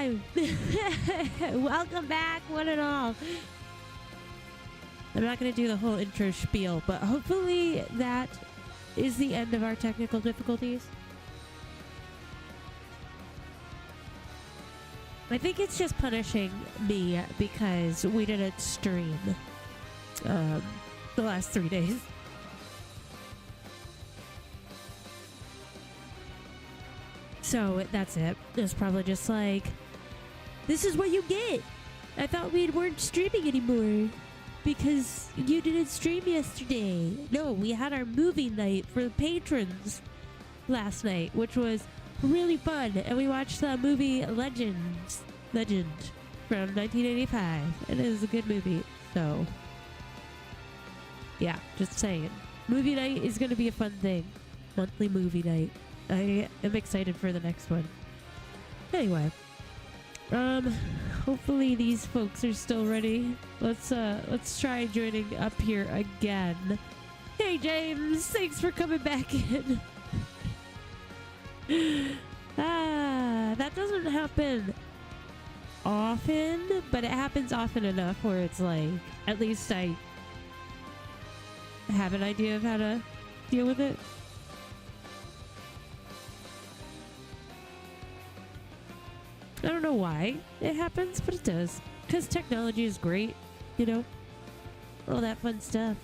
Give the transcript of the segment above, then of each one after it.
time. Welcome back, one and all. I'm not going to do the whole intro spiel, but hopefully that is the end of our technical difficulties. I think it's just punishing me because we didn't stream the last 3 days. So that's it. It's probably just like, this is what you get. I thought we weren't streaming anymore because you didn't stream yesterday. No, we had our movie night for the patrons last night, which was really fun. And we watched the movie Legend from 1985. And it is a good movie. So, yeah, just saying. Movie night is going to be a fun thing. Monthly movie night. I am excited for the next one. Anyway, hopefully these folks are still ready. Let's try joining up here again. Hey James, thanks for coming back in. That doesn't happen often, but it happens often enough where it's like, at least I have an idea of how to deal with it. I don't know why it happens, but it does. Because technology is great, you know? All that fun stuff.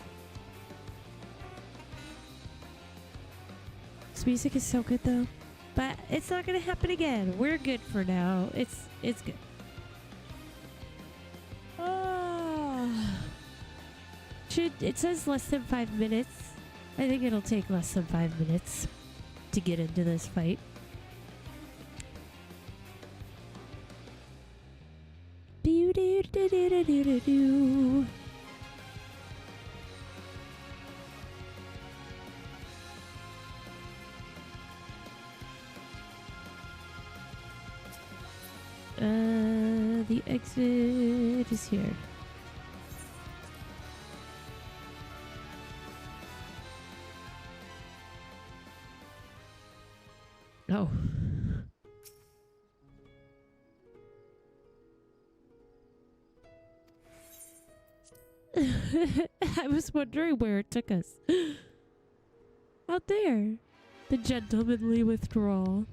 This music is so good, though. But it's not going to happen again. We're good for now. It's good. Oh. It says less than 5 minutes. I think it'll take less than 5 minutes to get into this fight. Do-do-do-do-do-do-do. The exit is here. Oh. I was wondering where it took us. Out there. The gentlemanly withdrawal.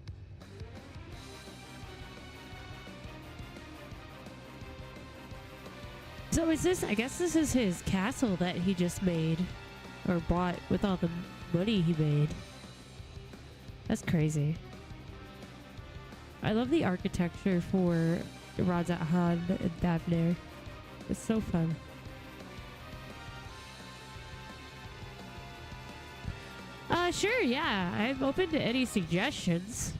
So is this, I guess this is his castle that he just made. Or bought with all the money he made. That's crazy. I love the architecture for Razat Han and Thavnair. It's so fun. Sure, yeah. I'm open to any suggestions.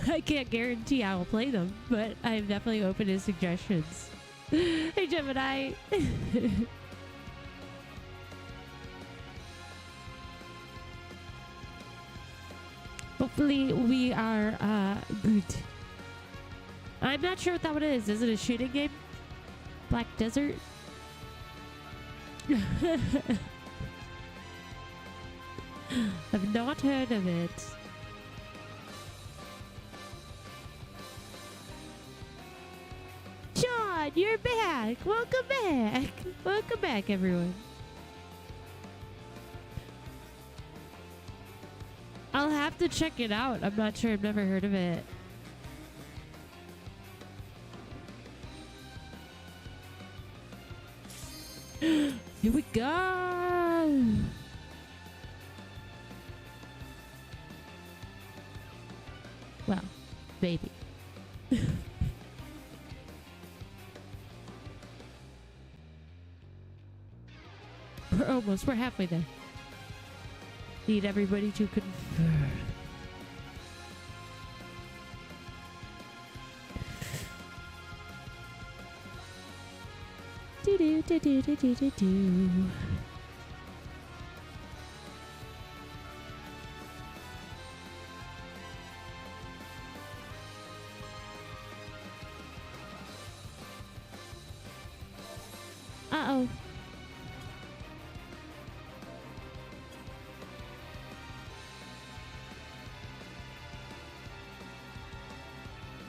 I can't guarantee I will play them, but I'm definitely open to suggestions. Hey, Gemini. Hopefully we are good. I'm not sure what that one is. Is it a shooting game? Black Desert? I've not heard of it. John, you're back! Welcome back! Welcome back, everyone. I'll have to check it out. I'm not sure. I've never heard of it. Here we go! Well, maybe. We're halfway there. Need everybody to confirm. Do do do do do do do do. Uh-oh.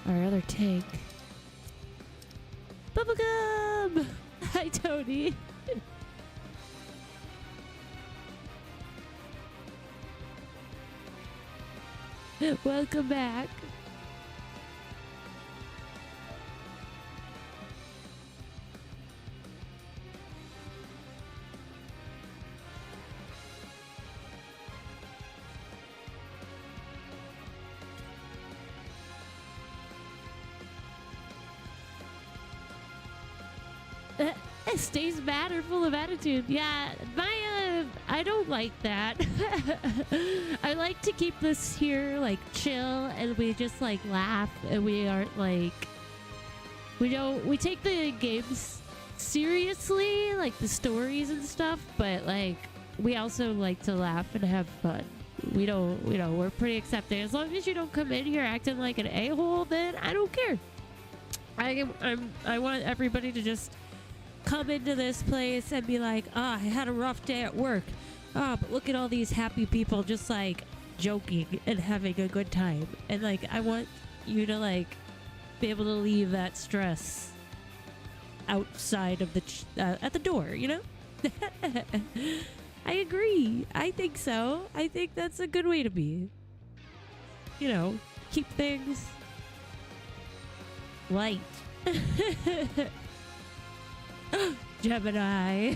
Our another tank. Bubblegum! Hi, Tony. Welcome back. Stays mad or full of attitude. Yeah, I don't like that. I like to keep this here like chill, and we just like laugh, and we aren't like, we take the games seriously, like the stories and stuff, but like we also like to laugh and have fun. We don't, we're pretty accepting. As long as you don't come in here acting like an a-hole, then I don't care. I want everybody to just come into this place and be like, I had a rough day at work. But look at all these happy people just like joking and having a good time. And like, I want you to like be able to leave that stress outside of the at the door, you know? I agree. I think so. I think that's a good way to be. You know, keep things light. Gemini.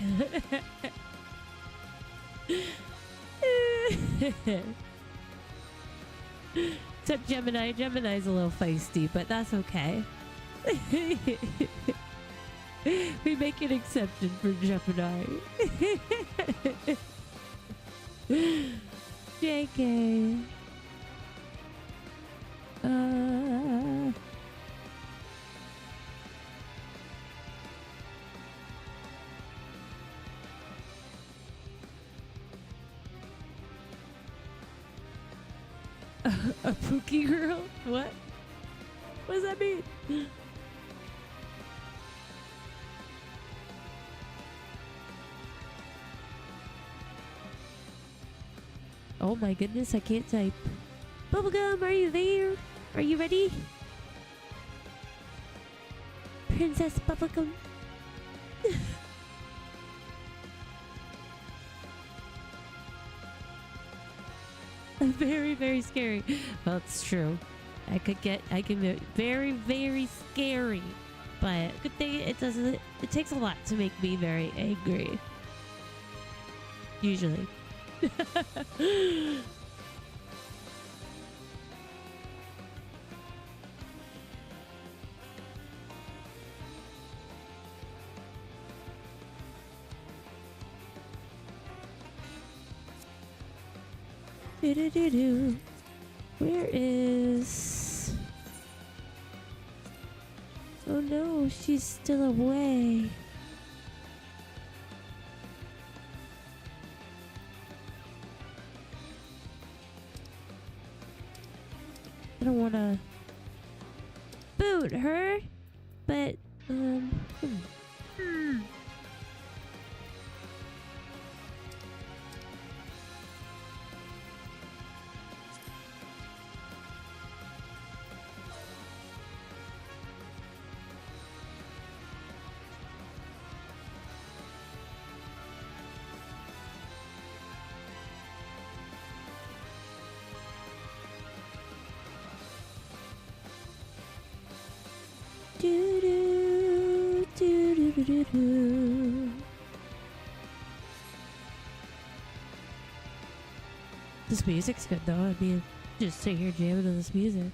Except Gemini. Gemini's a little feisty, but that's okay. We make an exception for Gemini. JK. A Pookie girl? What? What does that mean? Oh my goodness, I can't type. Bubblegum, are you there? Are you ready? Princess Bubblegum. Very, very scary. Well, it's true. I can get very, very scary. But good thing it takes a lot to make me very angry. Usually. Where is... Oh no, she's still away. I don't want to boot her, but This music's good though. I mean, just sit here jamming to this music.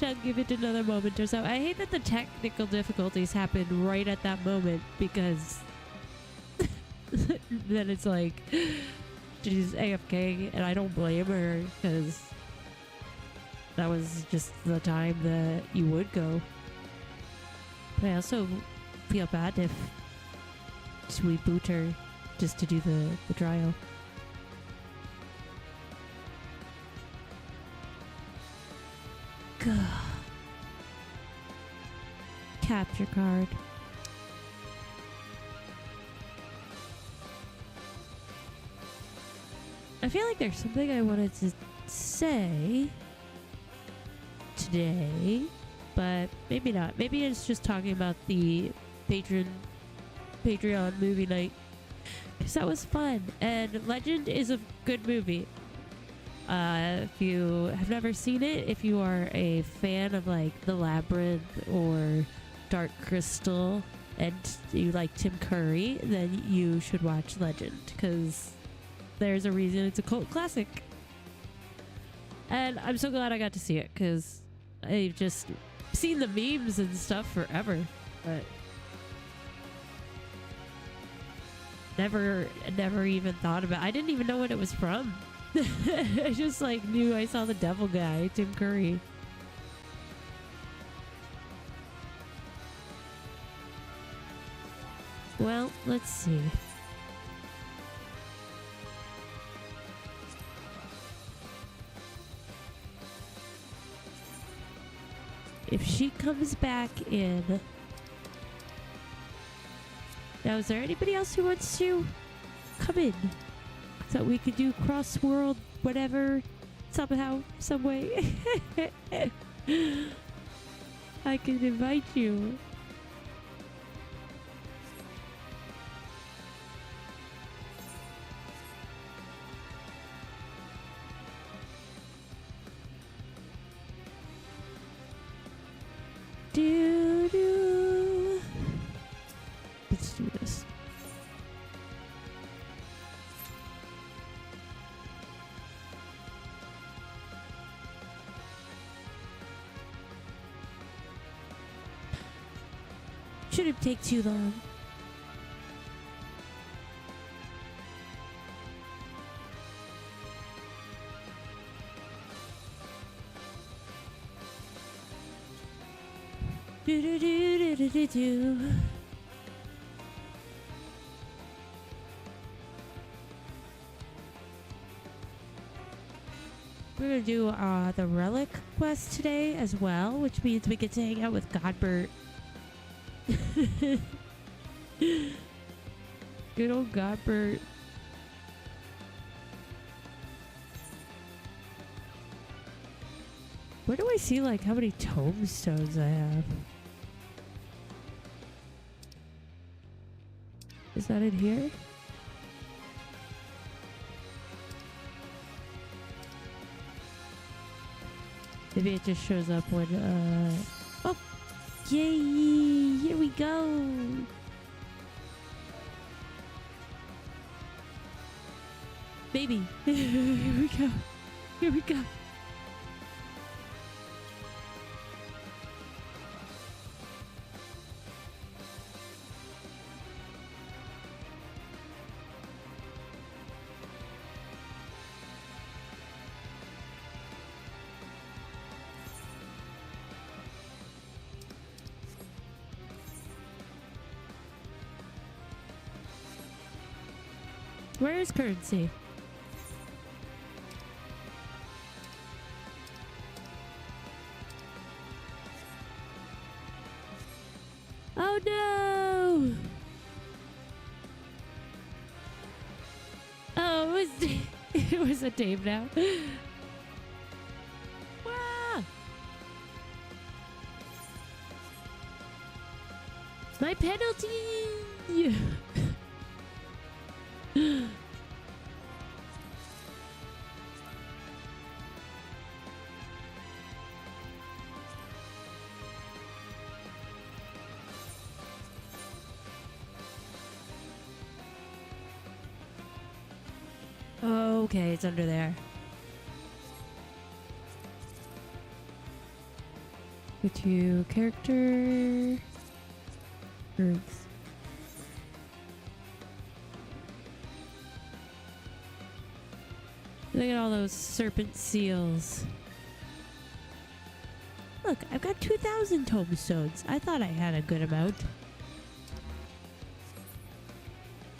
Shall give it another moment or so. I hate that the technical difficulties happen right at that moment, because then it's like she's AFK, and I don't blame her, because that was just the time that you would go. But I also feel bad if we boot her just to do the trial. God. Capture card. feel like there's something I wanted to say today, but maybe not. Maybe it's just talking about the Patreon movie night, because that was fun. And Legend is a good movie. If you have never seen it, if you are a fan of like The Labyrinth or Dark Crystal and you like Tim Curry, then you should watch Legend, because there's a reason it's a cult classic. And I'm so glad I got to see it, because I've just seen the memes and stuff forever, but never even thought about it. I didn't even know what it was from. I just like knew I saw the devil guy, Tim Curry. Well, let's see. If she comes back in. Now, is there anybody else who wants to come in? So we could do cross-world whatever, somehow, some way. I can invite you. Let's do this. Shouldn't take too long. Do. We're gonna do the Relic quest today as well, which means we get to hang out with Godbert. Good old Godbert. Where do I see like how many tombstones I have? Is that in here? Maybe it just shows up when oh, yay! Here we go. Baby. Here we go. Here we go. Where is currency? Oh no! Oh, it was a Dave now. Wow! My penalty! Okay, it's under there. Go to character. Birds. Look at all those serpent seals. Look, I've got 2,000 tombstones. I thought I had a good amount.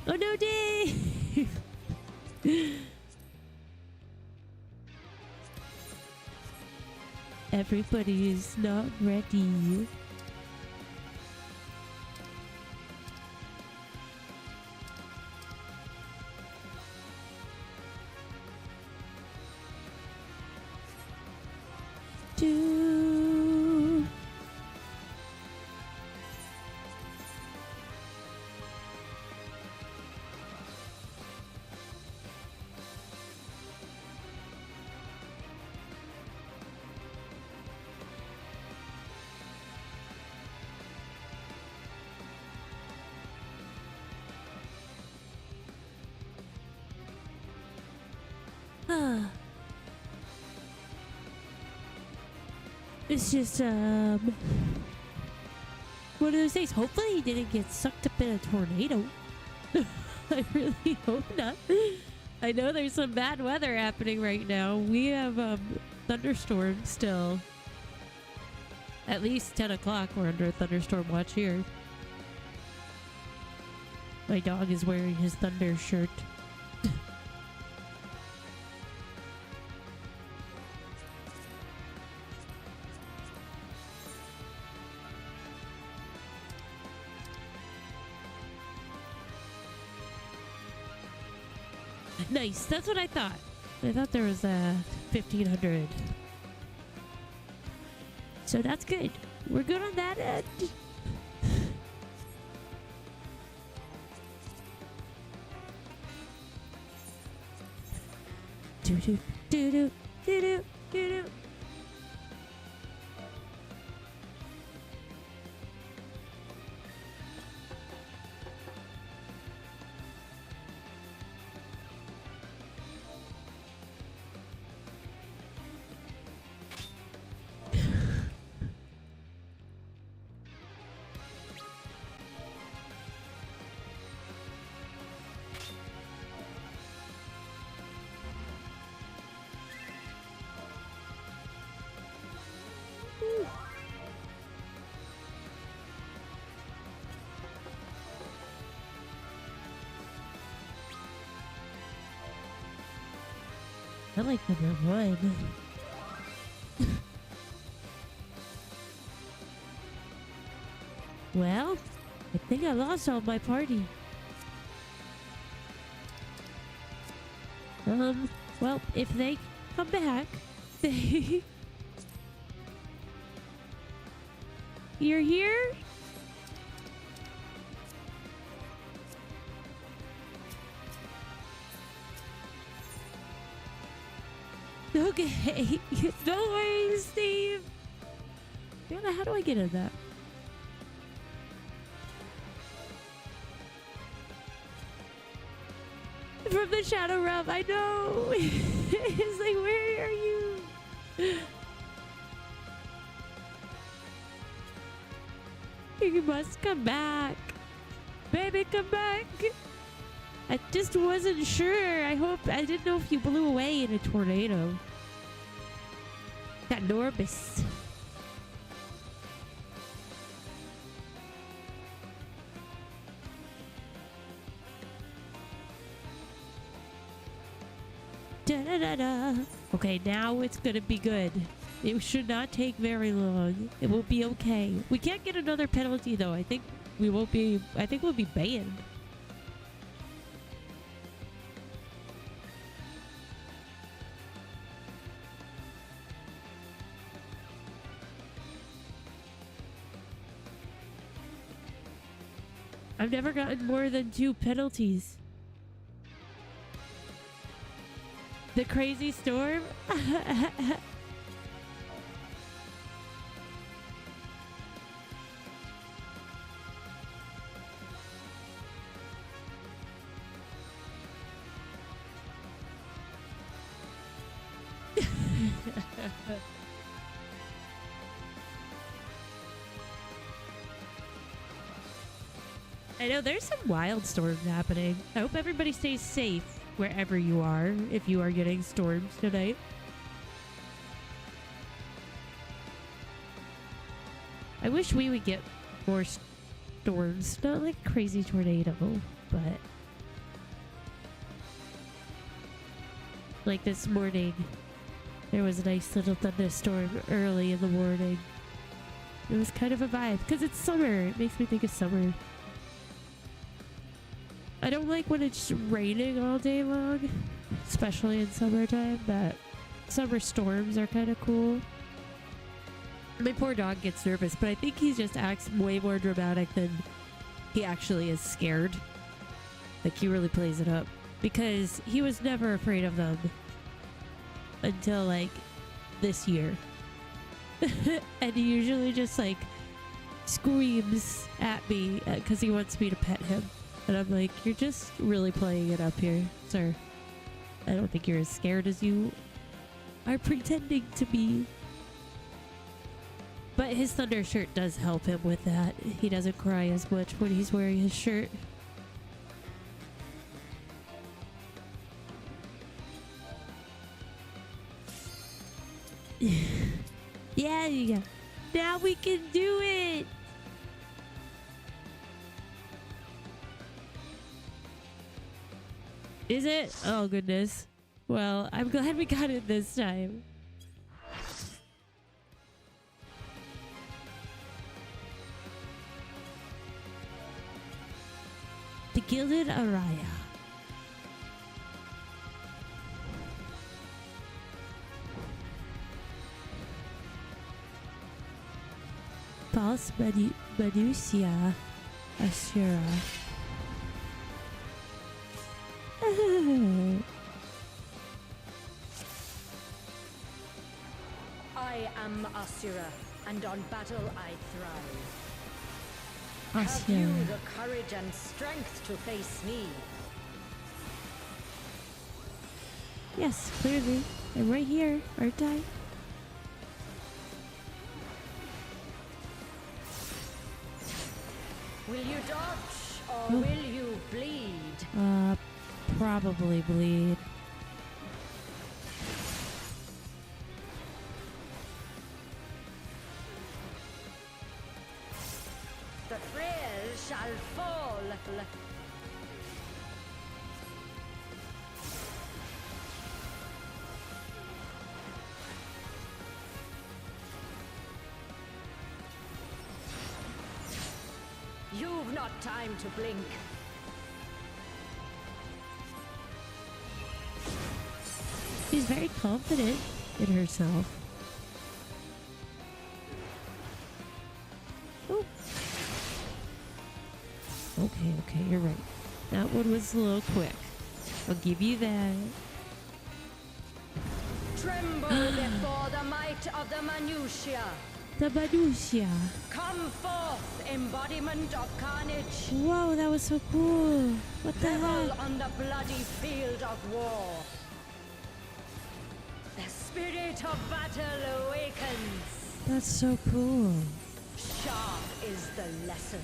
Oh no, Dave! Everybody is not ready. do. It's just one of those days. Hopefully he didn't get sucked up in a tornado. I really hope not. I know there's some bad weather happening right now. We have thunderstorms still. At least 10 o'clock we're under a thunderstorm watch here. My dog is wearing his thunder shirt. Nice, that's what I thought. I thought there was 1,500. So that's good. We're good on that end. Do do do do do do do. I like number 1. Well, I think I lost all my party. Well, if they come back, they... You're here? Okay. No worries, Steve. Fiona, how do I get in that? From the Shadow Realm, I know. It's like, where are you? You must come back. Baby, come back. I just wasn't sure. I didn't know if you blew away in a tornado. Got nervous. Da da da da. Okay, now it's gonna be good. It should not take very long. It will be okay. We can't get another penalty though. I think we won't be. I think we'll be banned. I've never gotten more than 2 penalties. The crazy storm? I know there's some wild storms happening. I hope everybody stays safe wherever you are, if you are getting storms tonight. I wish we would get more storms. Not like a crazy tornado, but like this morning, there was a nice little thunderstorm early in the morning. It was kind of a vibe because it's summer. It makes me think of summer. I don't like when it's raining all day long, especially in summertime, but summer storms are kind of cool. My poor dog gets nervous, but I think he just acts way more dramatic than he actually is scared. Like, he really plays it up. Because he was never afraid of them until, like, this year. And he usually just, like, screams at me because he wants me to pet him. And I'm like, you're just really playing it up here, sir. I don't think you're as scared as you are pretending to be. But his thunder shirt does help him with that. He doesn't cry as much when he's wearing his shirt. Yeah, yeah. Now we can do it! Is it? Oh, goodness. Well, I'm glad we got it this time. The Gilded Araya. False Medusia Asura. I am Asura, and on battle I thrive. Have Asura. you the courage and strength to face me? Yes, clearly. I'm right here, aren't I? Will you dodge, or will you bleed? Probably bleed. The frail shall fall. You've not time to blink. She's very confident in herself. Oh. Okay, you're right. That one was a little quick. I'll give you that. Tremble before the might of the Minutia. The Minutia. Come forth, embodiment of carnage. Whoa, that was so cool. What the Revel heck? on the bloody field of war. The spirit of battle awakens. That's so cool. Sharp is the lesson.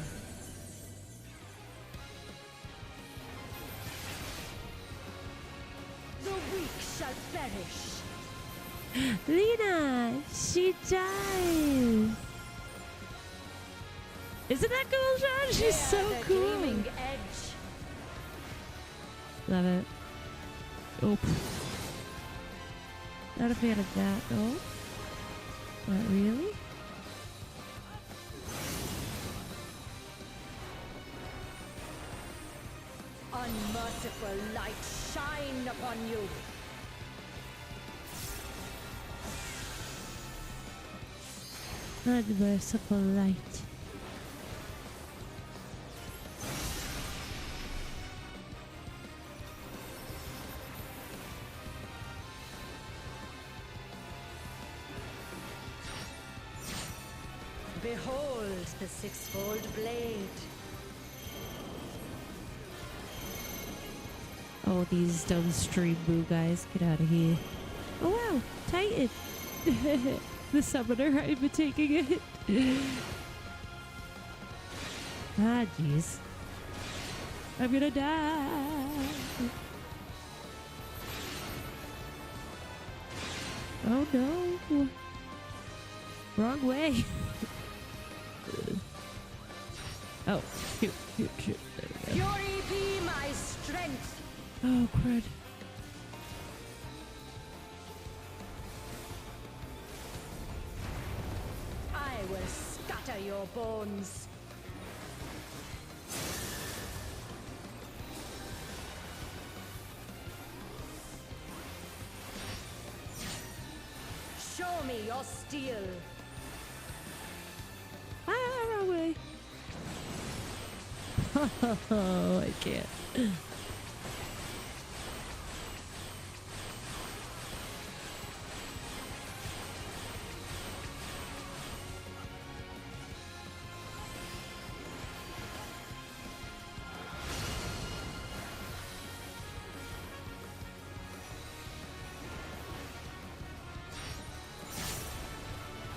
The weak shall perish. Lena, she died. Isn't that cool, Sean? She's so the cool. gleaming edge. Love it. Oh. Not a fan of that, though. Not really. Unmerciful light shine upon you. Unmerciful light. Behold the sixfold blade. Oh, these dumb stream boo guys. Get out of here. Oh, wow. Titan. The summoner. I've been taking it. Ah, jeez. I'm gonna die. Oh, no. Wrong way. Oh, shoot. There we go. Fury be my strength. Oh, crud. I will scatter your bones. Show me your steel. away. Oh, I can't.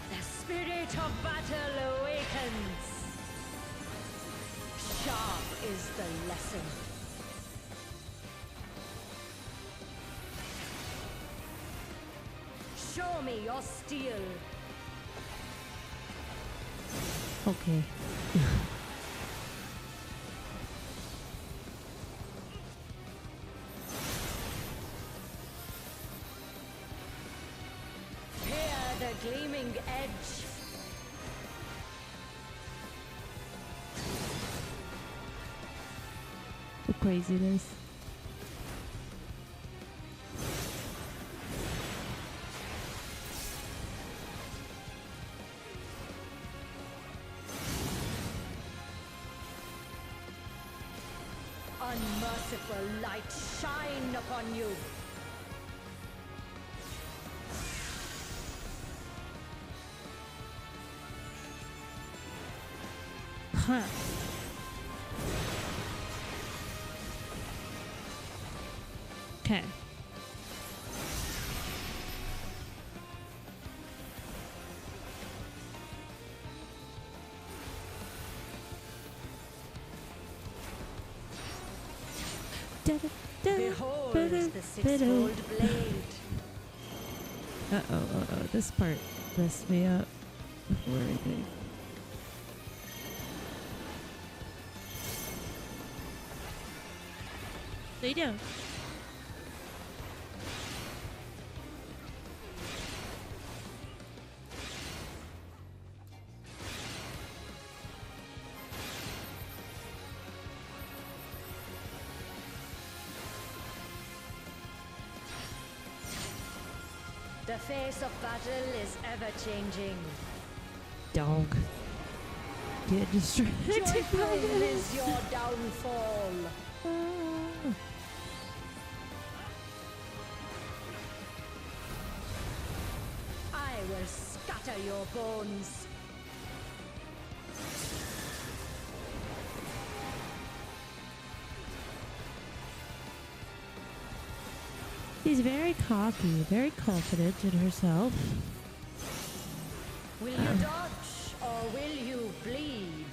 The spirit of battle awakens. Sharp is the lesson. Show me your steel. Okay. Peer the gleaming edge. What craziness. Unmerciful light shine upon you. Huh. Okay. Behold the six-fold blade. Uh-oh. This part messed me up before anything. They do. The face of battle is ever changing. Dog. Get distracted by Joyful this. is your downfall. Ah. I will scatter your bones. She's very cocky, very confident in herself. Will you dodge or will you bleed?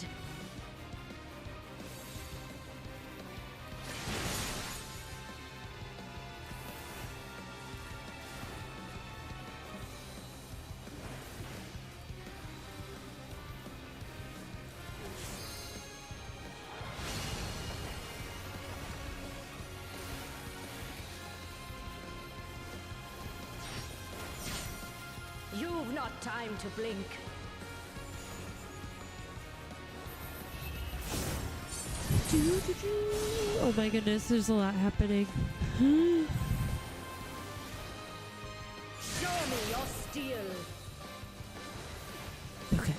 You've not time to blink. Oh my goodness, there's a lot happening. Show me your steel. Okay.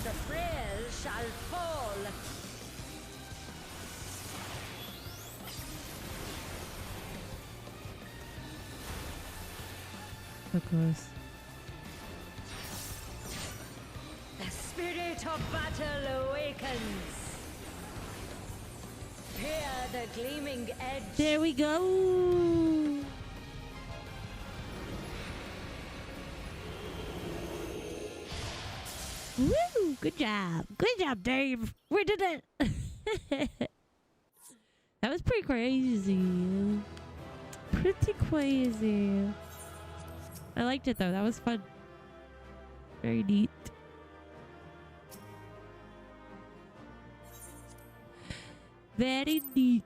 The frail shall fall. So close. The spirit of battle awakens. Peer the gleaming edge. There we go. Woo! Good job. Good job, Dave. We did it. That was pretty crazy. Pretty crazy. I liked it though. That was fun. Very neat. Very neat.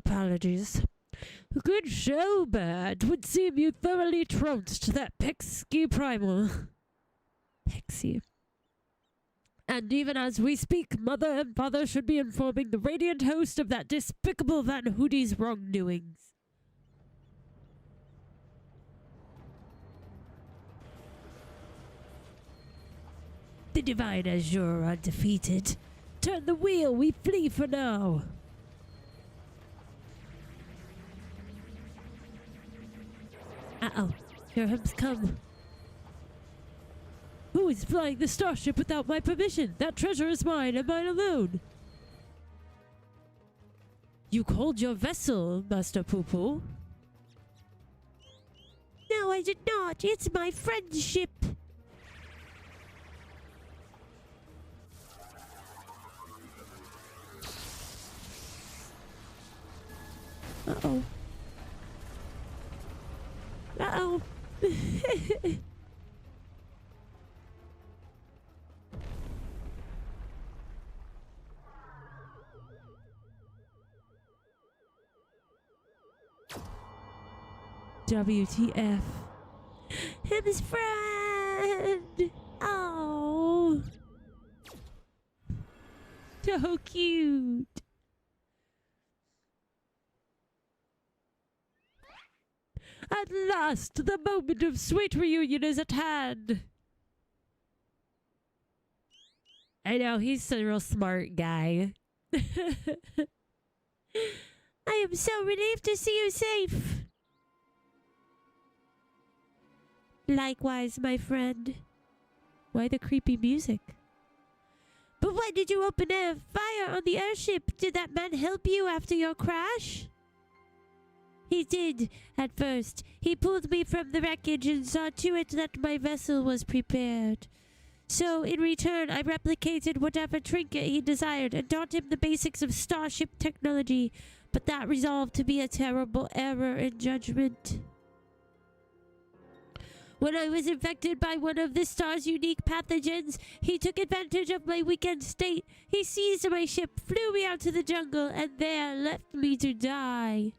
Apologies. Good show, Bert. Would seem you thoroughly trounced that pesky primal. Pixie. And even as we speak, Mother and Father should be informing the radiant host of that despicable Van Hoodie's wrongdoings. The Divine Azure are defeated. Turn the wheel, we flee for now. Uh-oh, here him's come. Who is flying the starship without my permission? That treasure is mine and mine alone. You called your vessel, Master Poo-Poo. No, I did not. It's my friendship. Uh-oh. Uh-oh. WTF. Him's friend. Oh. So cute. At last, the moment of sweet reunion is at hand. I know, he's a real smart guy. I am so relieved to see you safe. Likewise, my friend. Why the creepy music? But why did you open a fire on the airship? Did that man help you after your crash? He did, at first. He pulled me from the wreckage and saw to it that my vessel was prepared. So, in return, I replicated whatever trinket he desired and taught him the basics of starship technology. But that resolved to be a terrible error in judgment. When I was infected by one of the star's unique pathogens, he took advantage of my weakened state. He seized my ship, flew me out to the jungle, and there left me to die.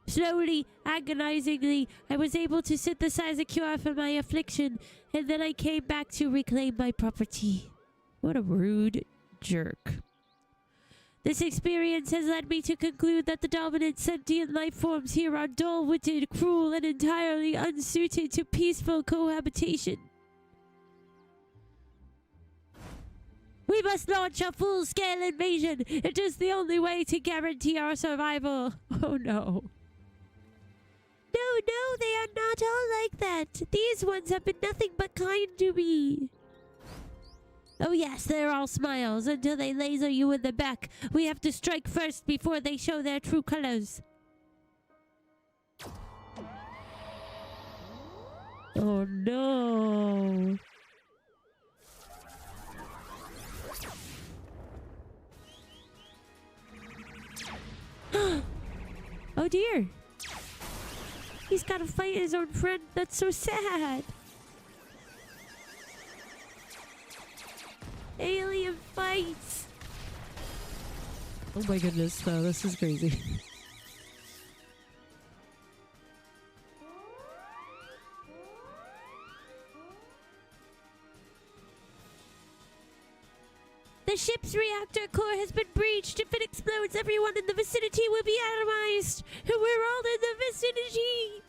Slowly, agonizingly, I was able to synthesize a cure for my affliction, and then I came back to reclaim my property. What a rude jerk. This experience has led me to conclude that the dominant sentient life forms here are dull-witted, cruel, and entirely unsuited to peaceful cohabitation. We must launch a full-scale invasion. It is the only way to guarantee our survival. Oh no. No, they are not all like that. These ones have been nothing but kind to me. Oh yes, they're all smiles until they laser you in the back. We have to strike first before they show their true colors. Oh no. Oh dear. He's got to fight his own friend. That's so sad. Alien fights. Oh my goodness, though. This is crazy. The ship's reactor core has been breached. If it explodes, everyone in the vicinity will be atomized. We're all in the vicinity.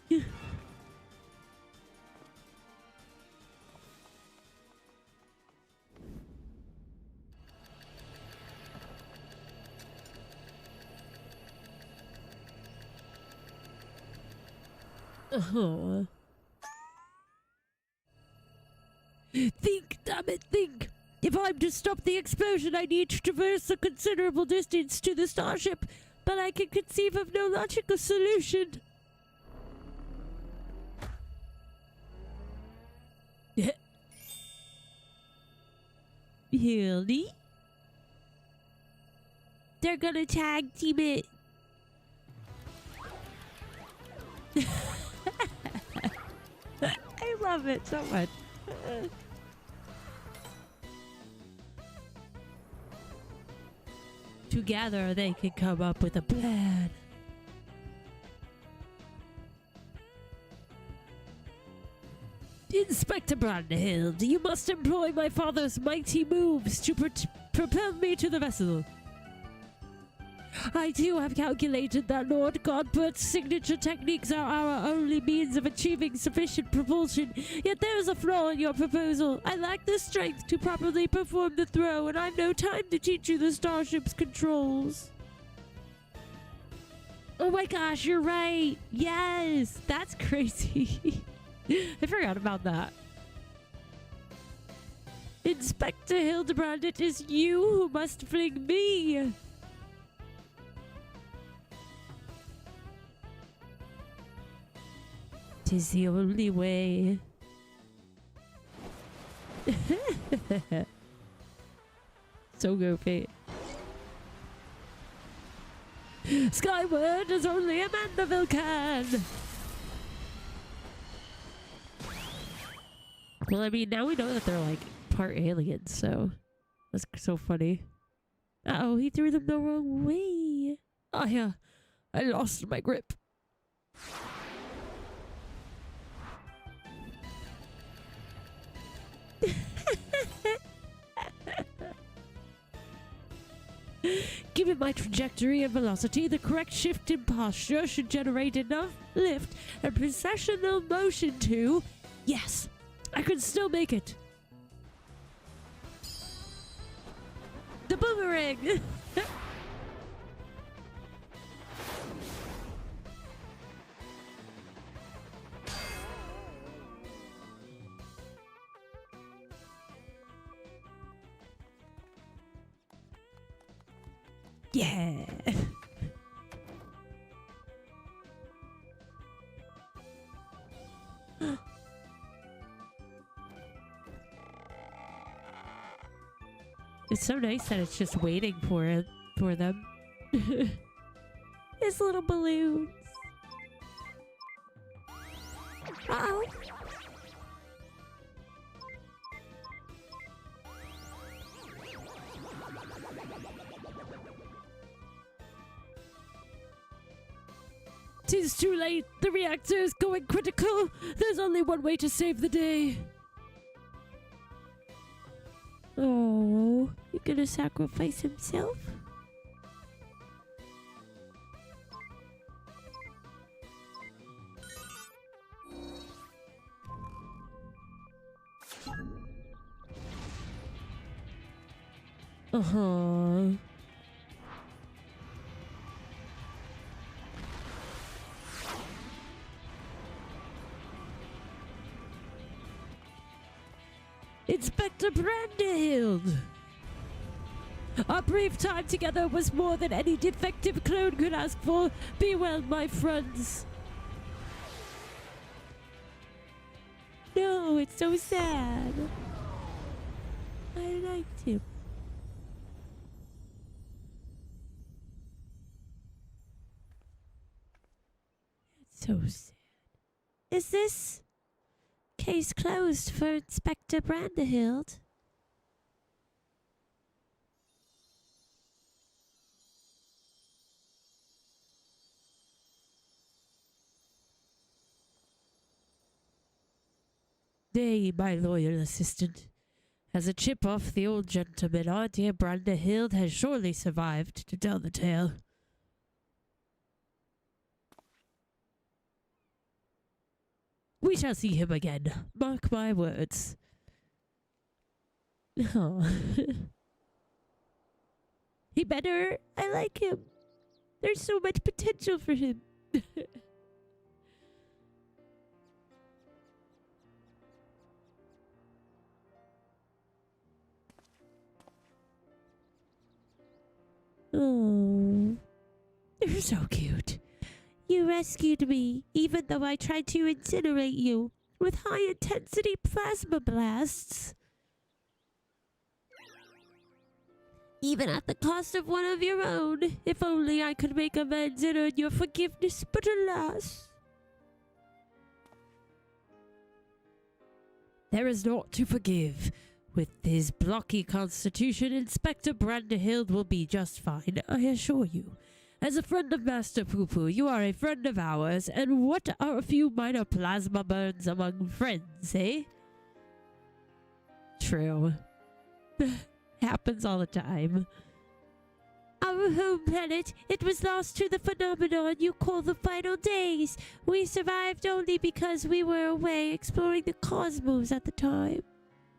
Oh. Think, damn it, think. If I'm to stop the explosion, I need to traverse a considerable distance to the starship, but I can conceive of no logical solution. Really? They're gonna tag team it. I love it so much. Together they can come up with a plan. Inspector Brandhild, you must employ my father's mighty moves to propel me to the vessel. I too have calculated that Lord Godbert's signature techniques are our only means of achieving sufficient propulsion, yet there is a flaw in your proposal. I lack the strength to properly perform the throw, and I've no time to teach you the starship's controls. Oh my gosh, you're right! Yes! That's crazy. I forgot about that. Inspector Hildebrand, it is you who must fling me! Tis the only way. So goofy. Skyward as only a Manderville can! Well, I mean, now we know that they're like part aliens, so that's so funny. Uh-oh, he threw them the wrong way. Oh yeah, I lost my grip. Given my trajectory and velocity, the correct shift in posture should generate enough lift and precessional motion to... Yes, I can still make it. The boomerang! Yeah. It's so nice that it's just waiting for them. His little balloons. Uh-oh. Tis too late. The reactor is going critical. There's only one way to save the day. Oh, you gonna sacrifice himself? Uh-huh. Inspector Brandhild! Our brief time together was more than any defective clone could ask for. Be well, my friends. No, it's so sad. I liked him. It's so sad. Is this case closed for Inspector Brandhild? Nay, my loyal assistant. As a chip off the old gentleman, our dear Brandhild has surely survived to tell the tale. We shall see him again. Mark my words. Oh. He better. I like him. There's so much potential for him. Oh. You're so cute. You rescued me, even though I tried to incinerate you with high-intensity plasma blasts. Even at the cost of one of your own. If only I could make amends and earn your forgiveness, but alas. There is naught to forgive. With his blocky constitution, Inspector Branderhild will be just fine, I assure you. As a friend of Master Poo-Poo, you are a friend of ours, and what are a few minor plasma burns among friends, eh? True. Happens all the time. Our home planet, it was lost to the phenomenon you call the final days. We survived only because we were away exploring the cosmos at the time.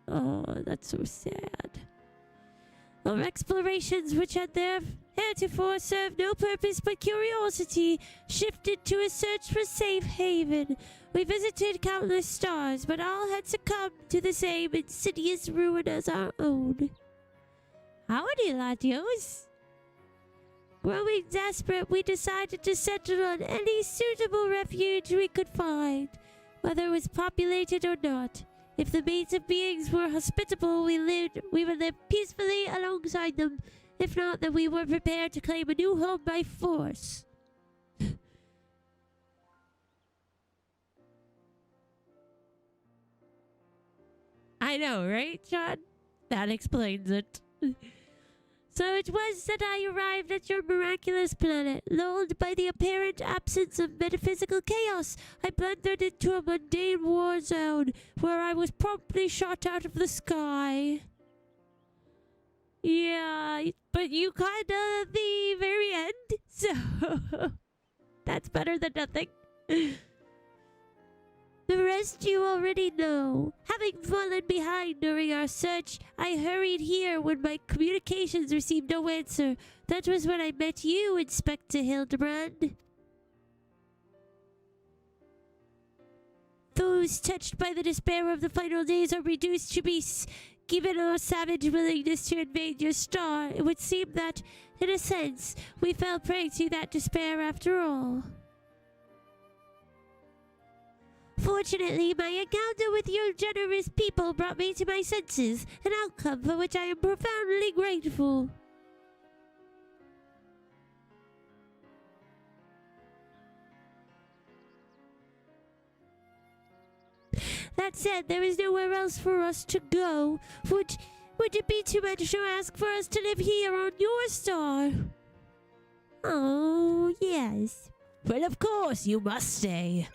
Oh, that's so sad. Our explorations, which had heretofore served no purpose but curiosity, shifted to a search for safe haven. We visited countless stars, but all had succumbed to the same insidious ruin as our own. Howdy, laddios. Growing desperate, we decided to settle on any suitable refuge we could find, whether it was populated or not. If the mates of beings were hospitable, we would live peacefully alongside them. If not, then we were prepared to claim a new home by force. I know, right, John? That explains it. So it was that I arrived at your miraculous planet. Lulled by the apparent absence of metaphysical chaos, I blundered into a mundane war zone, where I was promptly shot out of the sky. Yeah, but you caught the very end, so that's better than nothing. The rest you already know. Having fallen behind during our search, I hurried here when my communications received no answer. That was when I met you, Inspector Hildebrand. Those touched by the despair of the final days are reduced to beasts. Given our savage willingness to invade your star, it would seem that, in a sense, we fell prey to that despair after all. Fortunately, my encounter with your generous people brought me to my senses, an outcome for which I am profoundly grateful. That said, there is nowhere else for us to go. Would it be too much to ask for us to live here on your star? Oh, yes. Well, of course, you must stay.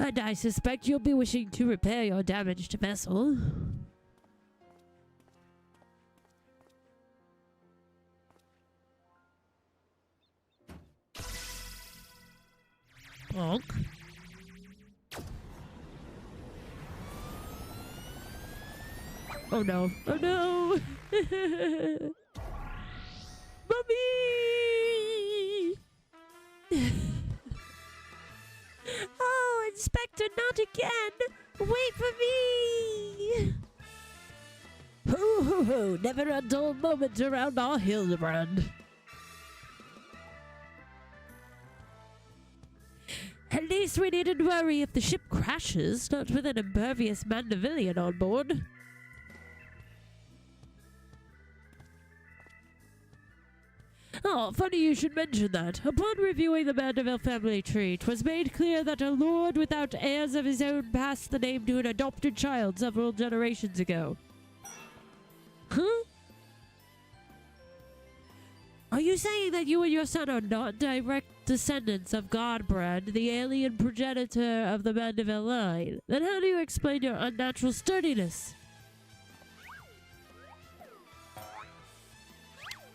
And I suspect you'll be wishing to repair your damaged vessel. Bonk. Oh no. Oh no! Mommy! Oh, Inspector, not again! Wait for me! Ho ho ho! Never a dull moment around our Hildebrand. At least we needn't worry if the ship crashes, not with an impervious Mandervillian on board. Oh, funny you should mention that. Upon reviewing the Manderville family tree, 'twas made clear that a lord without heirs of his own passed the name to an adopted child several generations ago. Huh? Are you saying that you and your son are not direct descendants of Godbrand, the alien progenitor of the Manderville line? Then how do you explain your unnatural sturdiness?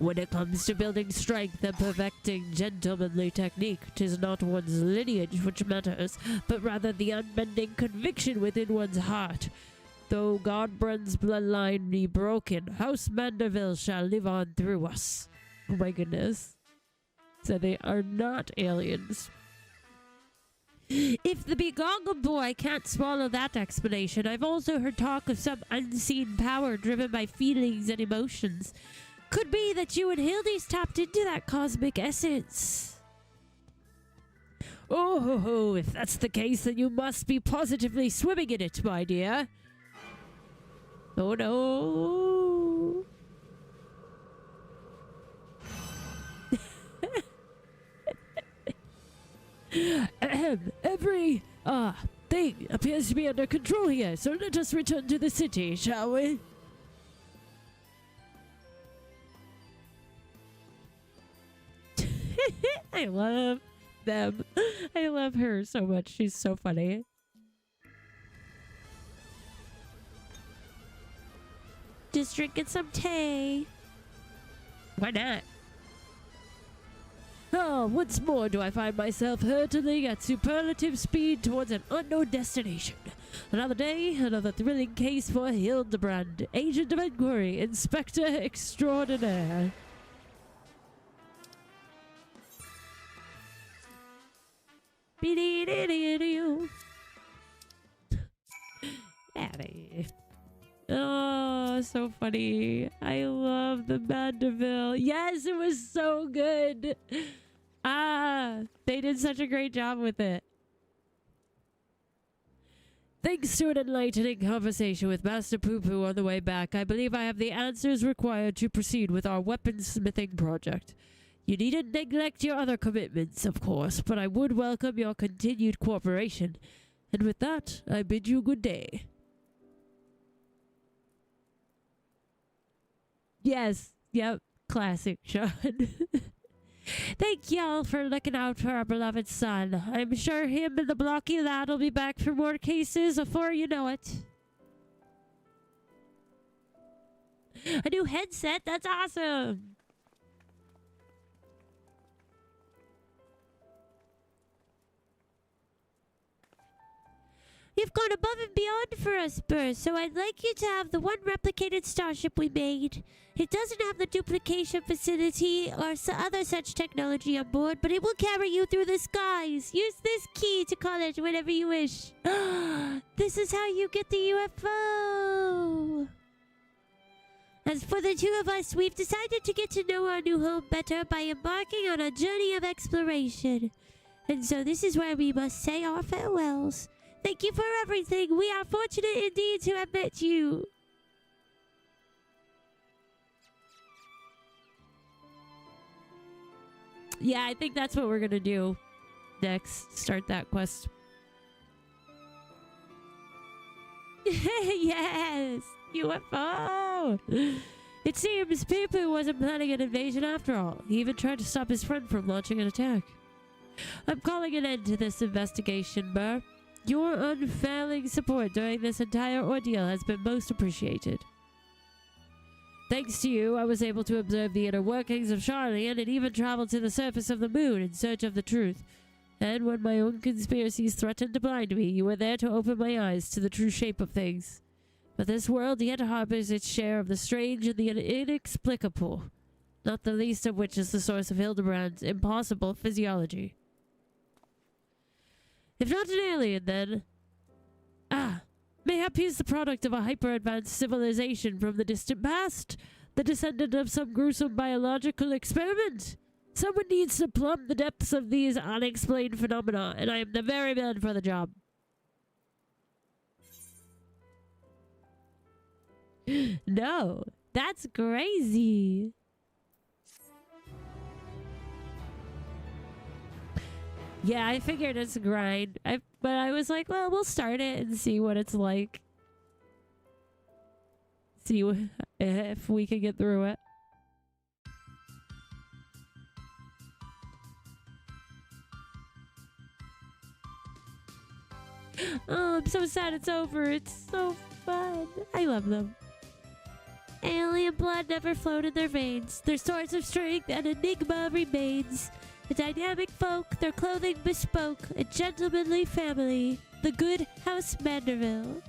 When it comes to building strength and perfecting gentlemanly technique, 'tis not one's lineage which matters, but rather the unbending conviction within one's heart. Though Godbrand's bloodline be broken, House Manderville shall live on through us. Oh my goodness. So they are not aliens. If the begoggled boy can't swallow that explanation, I've also heard talk of some unseen power driven by feelings and emotions. Could be that you and Hildy's tapped into that cosmic essence. Oh ho ho, if that's the case, then you must be positively swimming in it, my dear. Oh no. Then, every, thing appears to be under control here, so let us return to the city, shall we? I love them. I love her so much. She's so funny. Just drinking some tea. Why not? Oh, once more do I find myself hurtling at superlative speed towards an unknown destination. Another day, another thrilling case for Hildebrand, Agent of Inquiry, Inspector Extraordinaire. Addy. Oh, so funny. I love the Manderville. Yes, it was so good. They did such a great job with it. Thanks to an enlightening conversation with Master Poo Poo on the way back, I believe I have the answers required to proceed with our weaponsmithing project. You needn't neglect your other commitments, of course, but I would welcome your continued cooperation. And with that, I bid you good day. Yes, yep, classic, Sean. Thank y'all for looking out for our beloved son. I'm sure him and the blocky lad will be back for more cases before you know it. A new headset? That's awesome! You've gone above and beyond for us, Burr, so I'd like you to have the one replicated starship we made. It doesn't have the duplication facility or other such technology on board, but it will carry you through the skies. Use this key to call it whenever you wish. This is how you get the UFO. As for the two of us, we've decided to get to know our new home better by embarking on a journey of exploration. And so this is where we must say our farewells. Thank you for everything. We are fortunate indeed to have met you. Yeah, I think that's what we're gonna do next. Start that quest. Yes! UFO! It seems Poo Poo wasn't planning an invasion after all. He even tried to stop his friend from launching an attack. I'm calling an end to this investigation, Burr. Your unfailing support during this entire ordeal has been most appreciated. Thanks to you, I was able to observe the inner workings of Charlie and even traveled to the surface of the moon in search of the truth. And when my own conspiracies threatened to blind me, you were there to open my eyes to the true shape of things. But this world yet harbors its share of the strange and the inexplicable, not the least of which is the source of Hildebrand's impossible physiology. If not an alien, then... mayhap he's the product of a hyper-advanced civilization from the distant past, the descendant of some gruesome biological experiment. Someone needs to plumb the depths of these unexplained phenomena, and I am the very man for the job. No, that's crazy. Yeah, I figured it's a grind. But I was like, well, we'll start it and see what it's like. See if we can get through it. Oh, I'm so sad it's over. It's so fun. I love them. Alien blood never flowed in their veins. Their source of strength and enigma remains. A dynamic folk, their clothing bespoke, a gentlemanly family, the good House Manderville.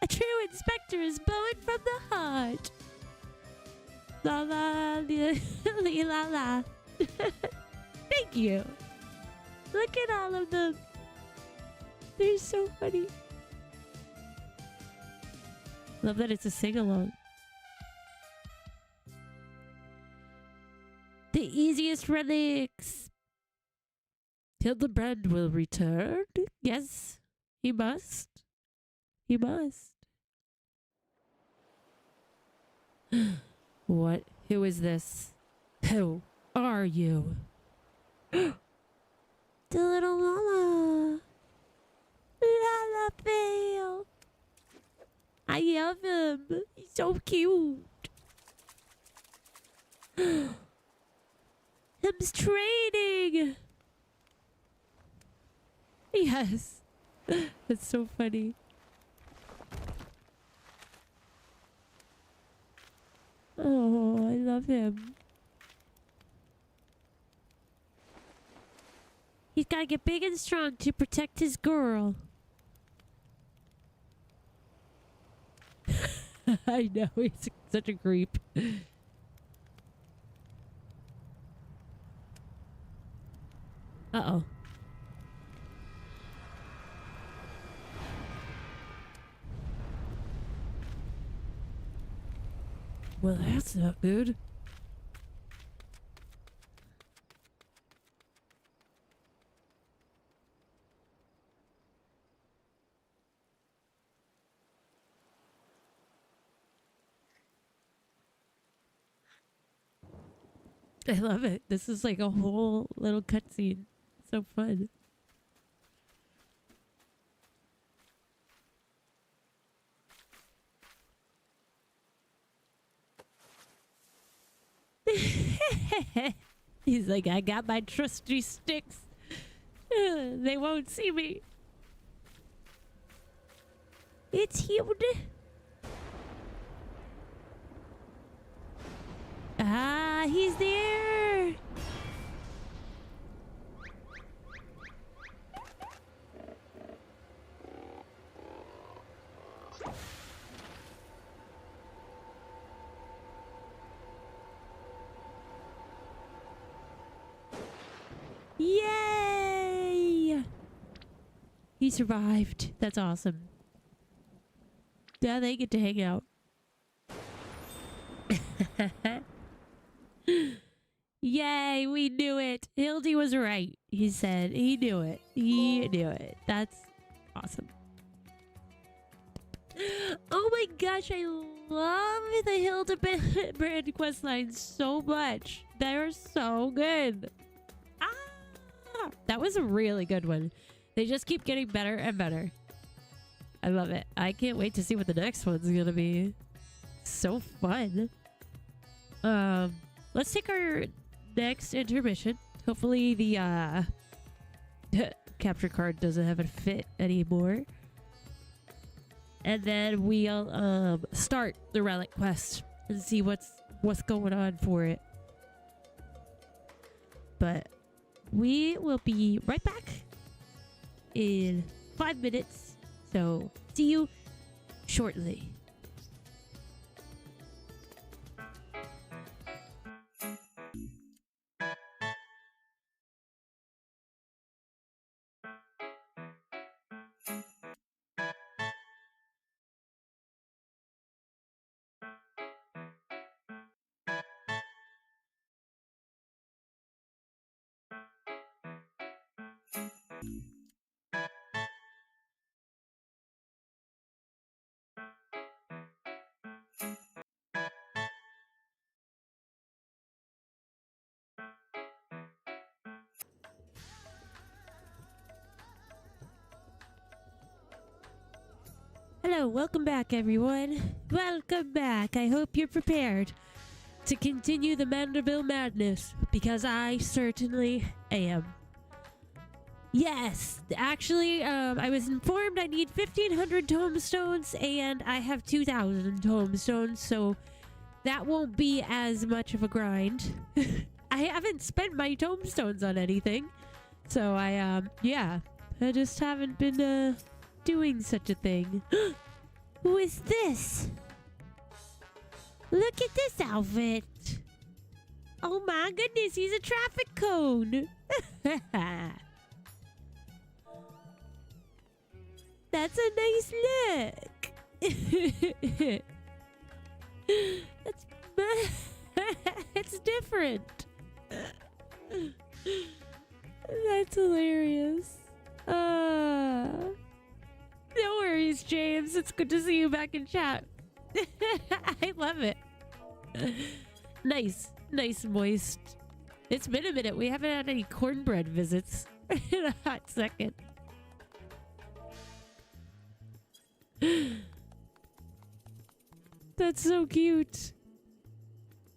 A true inspector is bowing from the heart. La la, li la la. Thank you. Look at all of them. They're so funny. Love that it's a sing-along. The easiest relics. Hildebrand will return? Yes, he must. He must. What? Who is this? Who are you? The little mama. Lalafell. I love him. He's so cute. Him's training. Yes. That's so funny. Oh, I love him. He's gotta get big and strong to protect his girl. I know, he's such a creep. Uh-oh. Well, that's not good. I love it. This is like a whole little cutscene. So fun. He's like, I got my trusty sticks. They won't see me. It's huge. Ah, he's there. Yay! He survived. That's awesome. Now they get to hang out. Yay, we knew it. Hildy was right. He said he knew it. He knew it. That's awesome. Oh my gosh, I love the Hildebrand questline so much. They're so good. Ah, that was a really good one. They just keep getting better and better. I love it. I can't wait to see what the next one's gonna be. So fun. Let's take our next intermission. Hopefully the capture card doesn't have a fit anymore. And then we'll start the Relic quest and see what's going on for it. But we will be right back in 5 minutes. So see you shortly. Hello, welcome back everyone. Welcome back. I hope you're prepared to continue the Manderville madness, because I certainly am. Yes, actually, I was informed I need 1,500 tomestones, and I have 2,000 tomestones, so that won't be as much of a grind. I haven't spent my tomestones on anything, so yeah, I just haven't been, doing such a thing. Who is this? Look at this outfit. Oh my goodness, he's a traffic cone. That's a nice look. It's different. That's hilarious. No worries, James. It's good to see you back in chat. I love it. Nice, moist. It's been a minute. We haven't had any cornbread visits. in a hot second. That's so cute.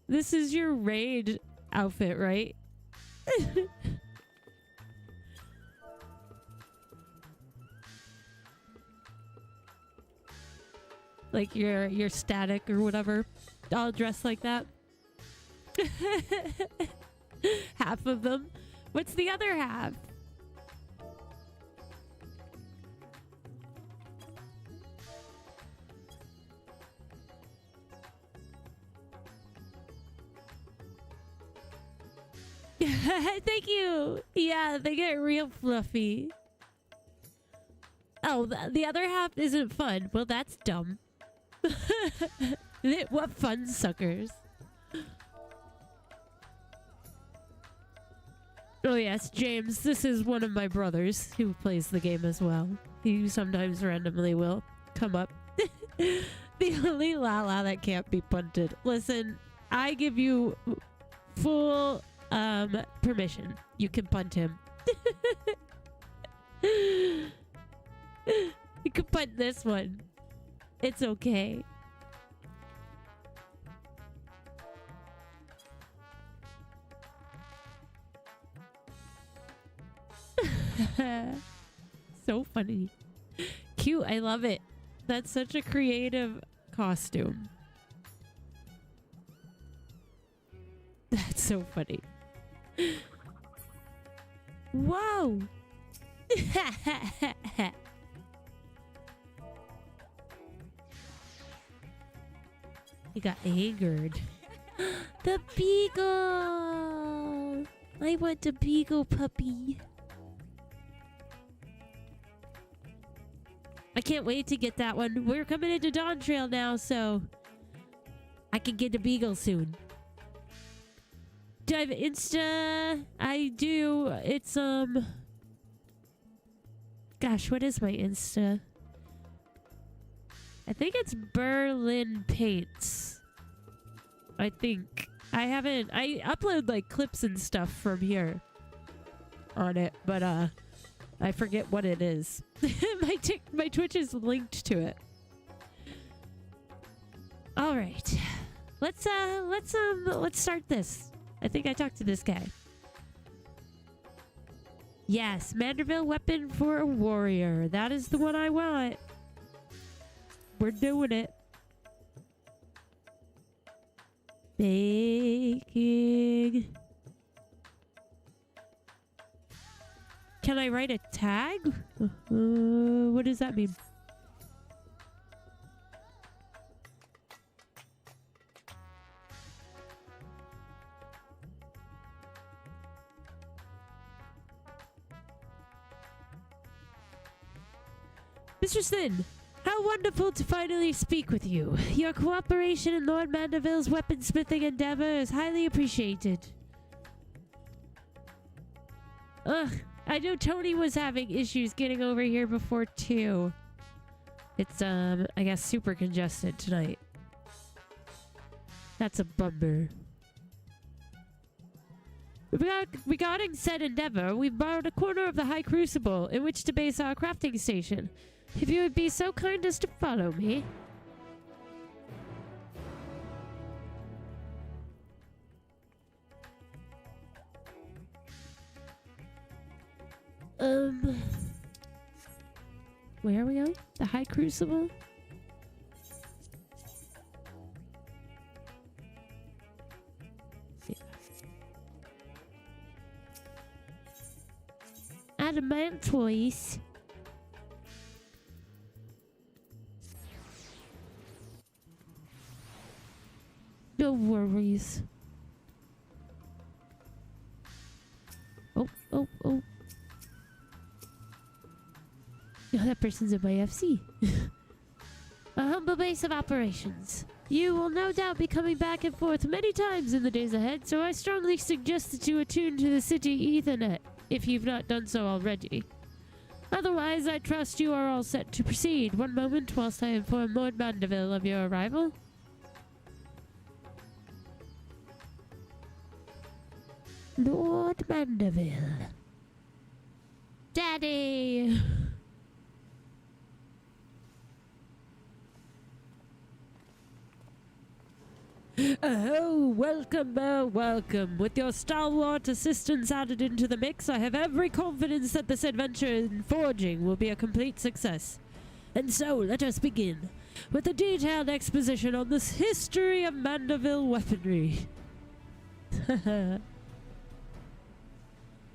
This is your raid outfit, right? Like your static or whatever, all dressed like that. Half of them. What's the other half? Thank you. Yeah, they get real fluffy. Oh, the other half isn't fun. Well, that's dumb. What fun suckers. Oh yes, James, this is one of my brothers who plays the game as well. He sometimes randomly will come up. The only Lala that can't be punted. Listen, I give you full permission. You can punt him. You can punt this one. It's okay. So funny. Cute. I love it. That's such a creative costume. That's so funny. Whoa. He got angered. The beagle. I want a beagle puppy. I can't wait to get that one. We're coming into Dawn Trail now, so I can get a beagle soon. Do I have Insta? I do. It's gosh, what is my Insta? I think it's berrrlynn paints. I think. I upload like clips and stuff from here on it, but I forget what it is. My Twitch is linked to it. All right. Let's start this. I think I talked to this guy. Yes, Manderville weapon for a warrior. That is the one I want. We're doing it. Baking. Can I write a tag? What does that mean? Mr. Sin, how wonderful to finally speak with you. Your cooperation in Lord Manderville's weaponsmithing endeavor is highly appreciated. Ugh, I know Tony was having issues getting over here before too. It's I guess super congested tonight. That's a bummer. Regarding said endeavor, we've borrowed a corner of the High Crucible in which to base our crafting station. If you would be so kind as to follow me. Where are we going? The High Crucible? Adamantoise. No worries. Oh. Oh, that person's in my FC. A humble base of operations. You will no doubt be coming back and forth many times in the days ahead, so I strongly suggest that you attune to the city Ethernet, if you've not done so already. Otherwise, I trust you are all set to proceed. One moment whilst I inform Lord Manderville of your arrival. Lord Manderville. Daddy! Oh, welcome, welcome. With your stalwart assistance added into the mix, I have every confidence that this adventure in forging will be a complete success. And so, let us begin with a detailed exposition on the history of Manderville weaponry.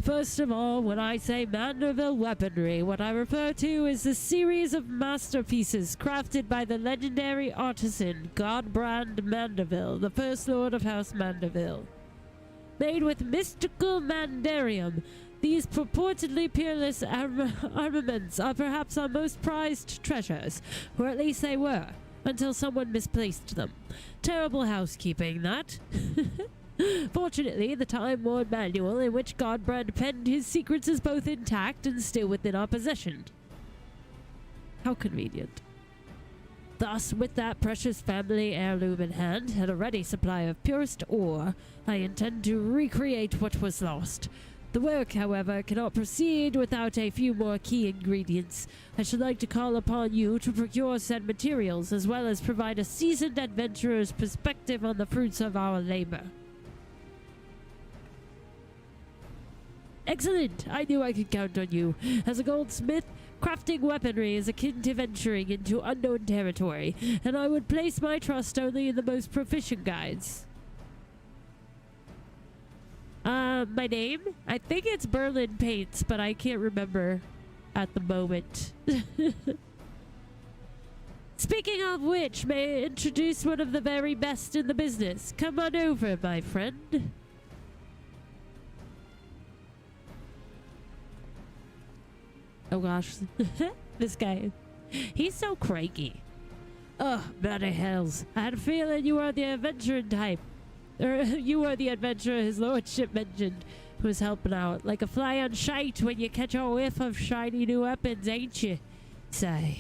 First of all, when I say Manderville weaponry, what I refer to is the series of masterpieces crafted by the legendary artisan Godbrand Manderville, the first lord of House Manderville. Made with mystical mandarium, these purportedly peerless armaments are perhaps our most prized treasures, or at least they were, until someone misplaced them. Terrible housekeeping, that. Fortunately, the time-worn manual in which Godbrand penned his secrets is both intact and still within our possession. How convenient. Thus, with that precious family heirloom in hand and a ready supply of purest ore, I intend to recreate what was lost. The work, however, cannot proceed without a few more key ingredients. I should like to call upon you to procure said materials, as well as provide a seasoned adventurer's perspective on the fruits of our labor. Excellent! I knew I could count on you. As a goldsmith, crafting weaponry is akin to venturing into unknown territory, and I would place my trust only in the most proficient guides. My name? I think it's Berrrlynn Paints, but I can't remember at the moment. Speaking of which, may I introduce one of the very best in the business. Come on over, my friend. Oh gosh, this guy. He's so cranky. Ugh, bloody hells. I had a feeling you were the adventuring type. Or you were the adventurer his lordship mentioned, who was helping out. Like a fly on shite when you catch a whiff of shiny new weapons, ain't you? Say.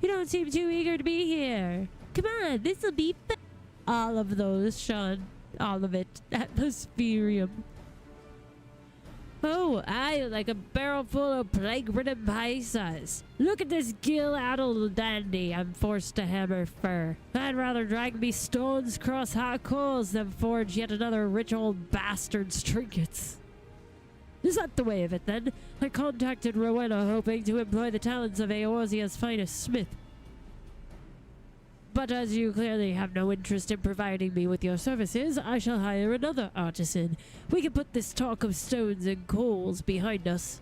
You don't seem too eager to be here. Come on, this'll be fun. All of those, Sean. All of it. Atmospherium. Oh, aye, like a barrel full of plague-ridden paisas. Look at this gill-addled dandy I'm forced to hammer for. I'd rather drag me stones across hot coals than forge yet another rich old bastard's trinkets. Is that the way of it, then? I contacted Rowena hoping to employ the talents of Eorzea's finest smith. But as you clearly have no interest in providing me with your services, I shall hire another artisan. We can put this talk of stones and coals behind us.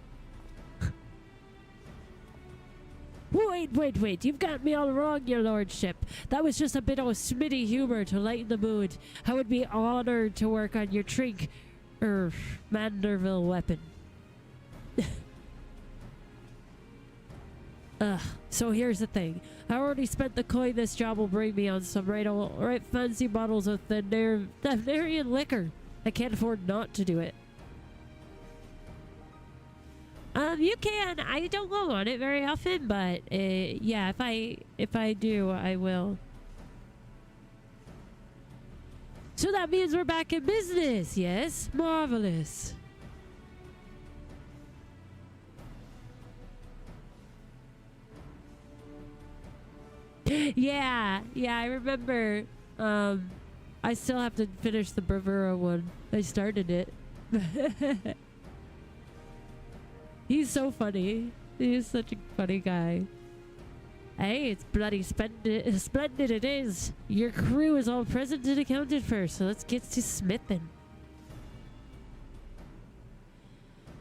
Wait, you've got me all wrong, your lordship. That was just a bit of Smitty humor to lighten the mood. I would be honored to work on your Manderville weapon. So here's the thing. I already spent the coin this job will bring me on some right fancy bottles of Thanarian liquor. I can't afford not to do it. You can. I don't go on it very often, but yeah, if I do, I will. So that means we're back in business, yes? Marvelous. Yeah, I remember. I still have to finish the Bravura one. I started it. He's so funny. He's such a funny guy. Hey, it's bloody splendid it is. Your crew is all present and accounted for, so let's get to smithing.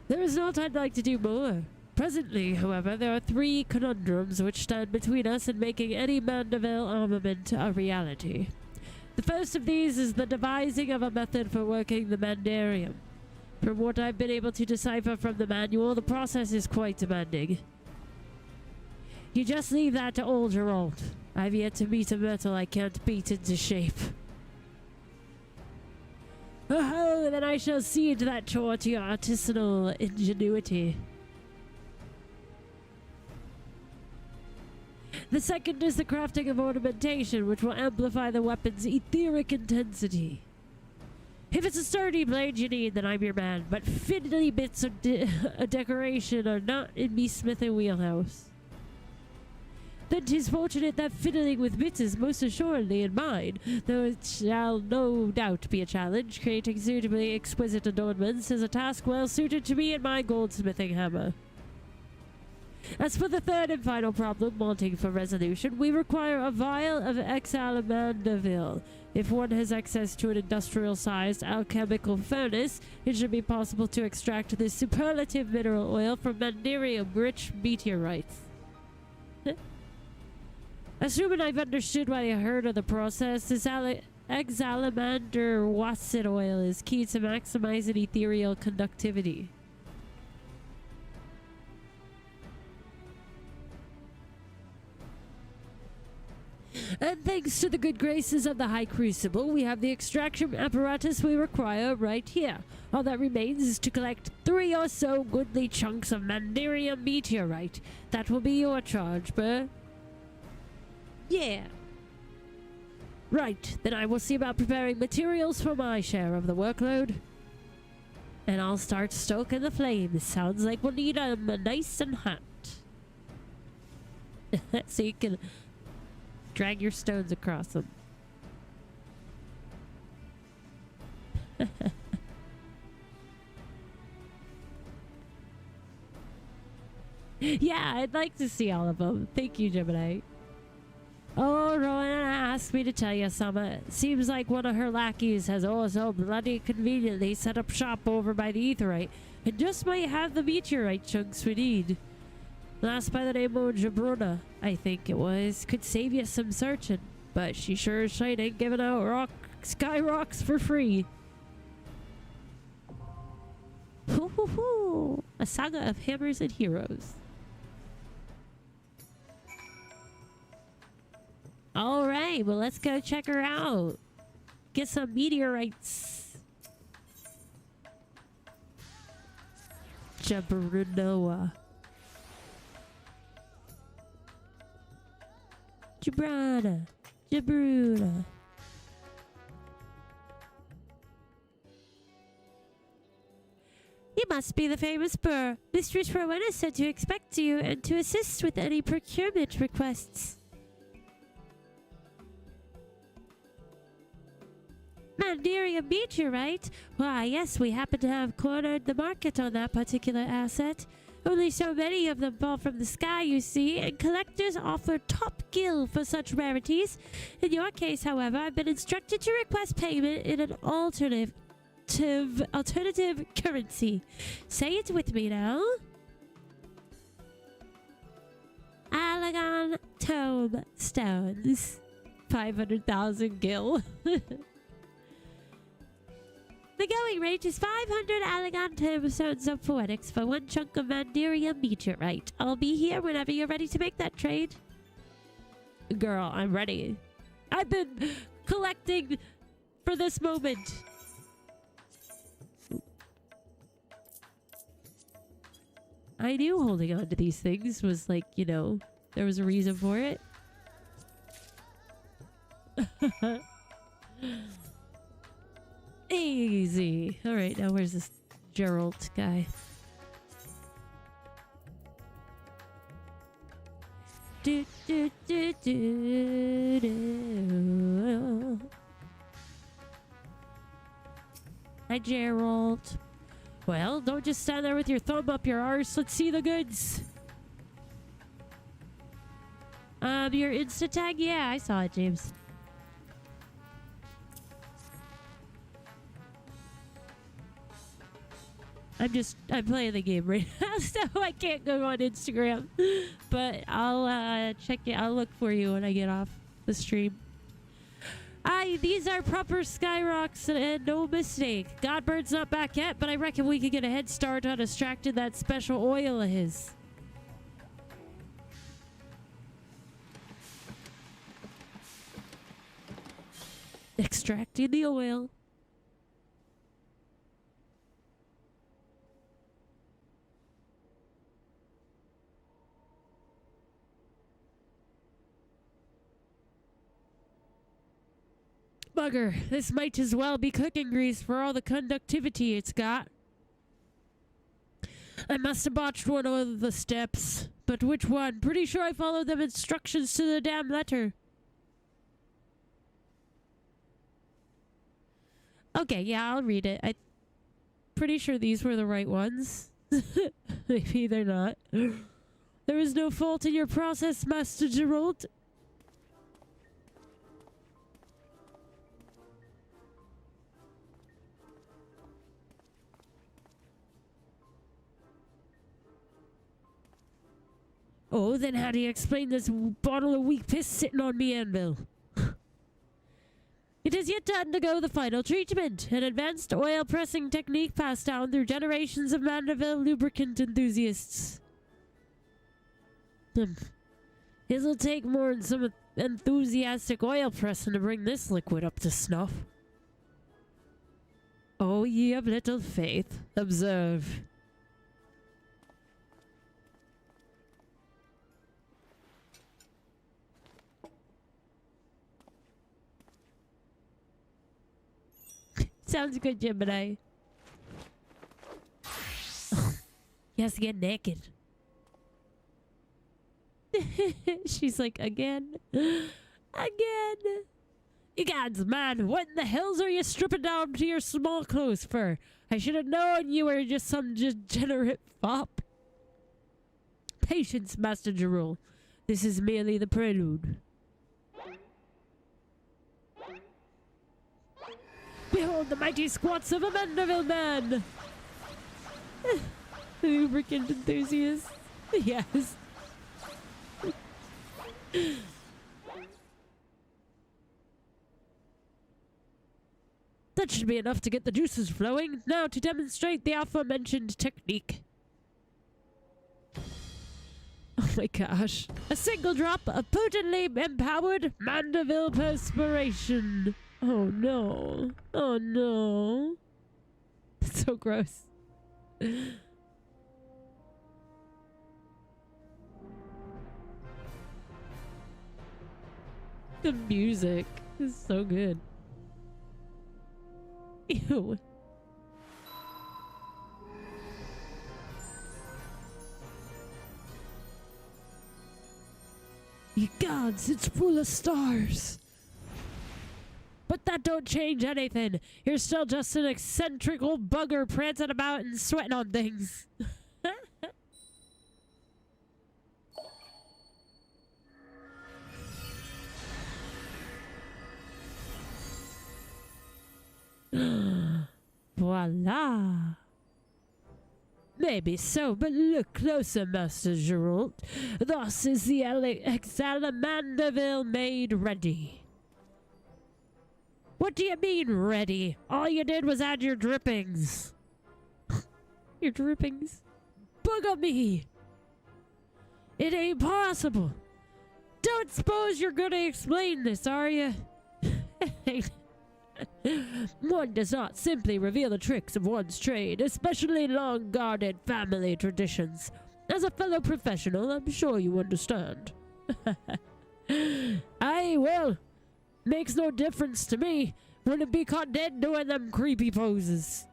There is not I'd like to do more. Presently, however, there are 3 conundrums which stand between us and making any Manderville armament a reality. The first of these is the devising of a method for working the mandarium. From what I've been able to decipher from the manual, the process is quite demanding. You just leave that to old Geralt. I've yet to meet a metal I can't beat into shape. Oh, then I shall cede that chore to your artisanal ingenuity. The second is the crafting of ornamentation, which will amplify the weapon's etheric intensity. If it's a sturdy blade you need, then I'm your man. But fiddly bits of decoration are not in me smithing wheelhouse. Then 'tis fortunate that fiddling with bits is most assuredly in mine, though it shall no doubt be a challenge. Creating suitably exquisite adornments is a task well suited to me and my goldsmithing hammer. As for the third and final problem wanting for resolution, we require a vial of XIV Manderville. If one has access to an industrial-sized alchemical furnace, it should be possible to extract this superlative mineral oil from Manderium-rich meteorites. Assuming I've understood what I heard of the process, this exalamander wasset oil is key to maximizing ethereal conductivity. And thanks to the good graces of the High Crucible, we have the extraction apparatus we require right here. All that remains is to collect 3 or so goodly chunks of Manderium meteorite. That will be your charge, Burr. Yeah. Right, then I will see about preparing materials for my share of the workload. And I'll start stoking the flames. Sounds like we'll need them nice and hot. So you can drag your stones across them. Yeah, I'd like to see all of them. Thank you, Gemini. Oh, Rowan asked me to tell you something. Seems like one of her lackeys has so bloody conveniently set up shop over by the Aetherite and just might have the meteorite chunks we need. Last by the name of Jabruna, I think it was, could save you some searching, but she sure as shite ain't giving out sky rocks for free. Hoo hoo hoo! A saga of hammers and heroes. Alright, well let's go check her out. Get some meteorites. Jabrunoa. Jabrana. Jabruna. You must be the famous Burr. Mistress Rowena said to expect you and to assist with any procurement requests. Manderium meteorite? Why, yes, we happen to have cornered the market on that particular asset. Only so many of them fall from the sky, you see, and collectors offer top gill for such rarities. In your case, however, I've been instructed to request payment in an alternative currency. Say it with me now. Alagon tomestones. 500,000 gil. The going rate is 500 Alagon tomestones of poetics for 1 chunk of Manderium meteorite. I'll be here whenever you're ready to make that trade. Girl, I'm ready. I've been collecting for this moment. I knew holding on to these things was like, you know, there was a reason for it. Easy. Alright, now where's this Gerald guy? Do, do, do, do, do. Hi, Gerald. Well, don't just stand there with your thumb up your arse. Let's see the goods. Your Insta tag? Yeah, I saw it, James. I'm playing the game right now, so I can't go on Instagram. But I'll check it. I'll look for you when I get off the stream. These are proper skyrocks and no mistake. Godbird's not back yet, but I reckon we could get a head start on extracting that special oil of his. Extracting the oil. Bugger, this might as well be cooking grease for all the conductivity it's got. I must have botched one of the steps. But which one? Pretty sure I followed them instructions to the damn letter. Okay, yeah, I'll read it. I'm pretty sure these were the right ones. Maybe they're not. There is no fault in your process, Master Geralt. Oh, then how do you explain this bottle of weak piss sitting on me anvil? It is yet to undergo the final treatment, an advanced oil pressing technique passed down through generations of Manderville lubricant enthusiasts. It'll take more than some enthusiastic oil pressing to bring this liquid up to snuff. Oh, ye of little faith, observe. Sounds good, Gemini. He has to get naked. She's like, again? Again? You gods, man, what in the hells are you stripping down to your small clothes for? I should have known you were just some degenerate fop. Patience, Master Geralt. This is merely the prelude. Behold the mighty squats of a Manderville man! Lubricant enthusiast. Yes. That should be enough to get the juices flowing. Now to demonstrate the aforementioned technique. Oh my gosh. A single drop of potently empowered Manderville perspiration. Oh no. Oh no. That's so gross. The music is so good. Ew. You gods, it's full of stars. But that don't change anything. You're still just an eccentric old bugger prancing about and sweating on things. Voila. Maybe so, but look closer, Master Geralt. Thus is the Manderville made ready. What do you mean, ready? All you did was add your drippings. Your drippings? Bugger me! It ain't possible. Don't suppose you're gonna explain this, are you? One does not simply reveal the tricks of one's trade, especially long-guarded family traditions. As a fellow professional, I'm sure you understand. Aye, well, makes no difference to me. Wouldn't be caught dead doing them creepy poses.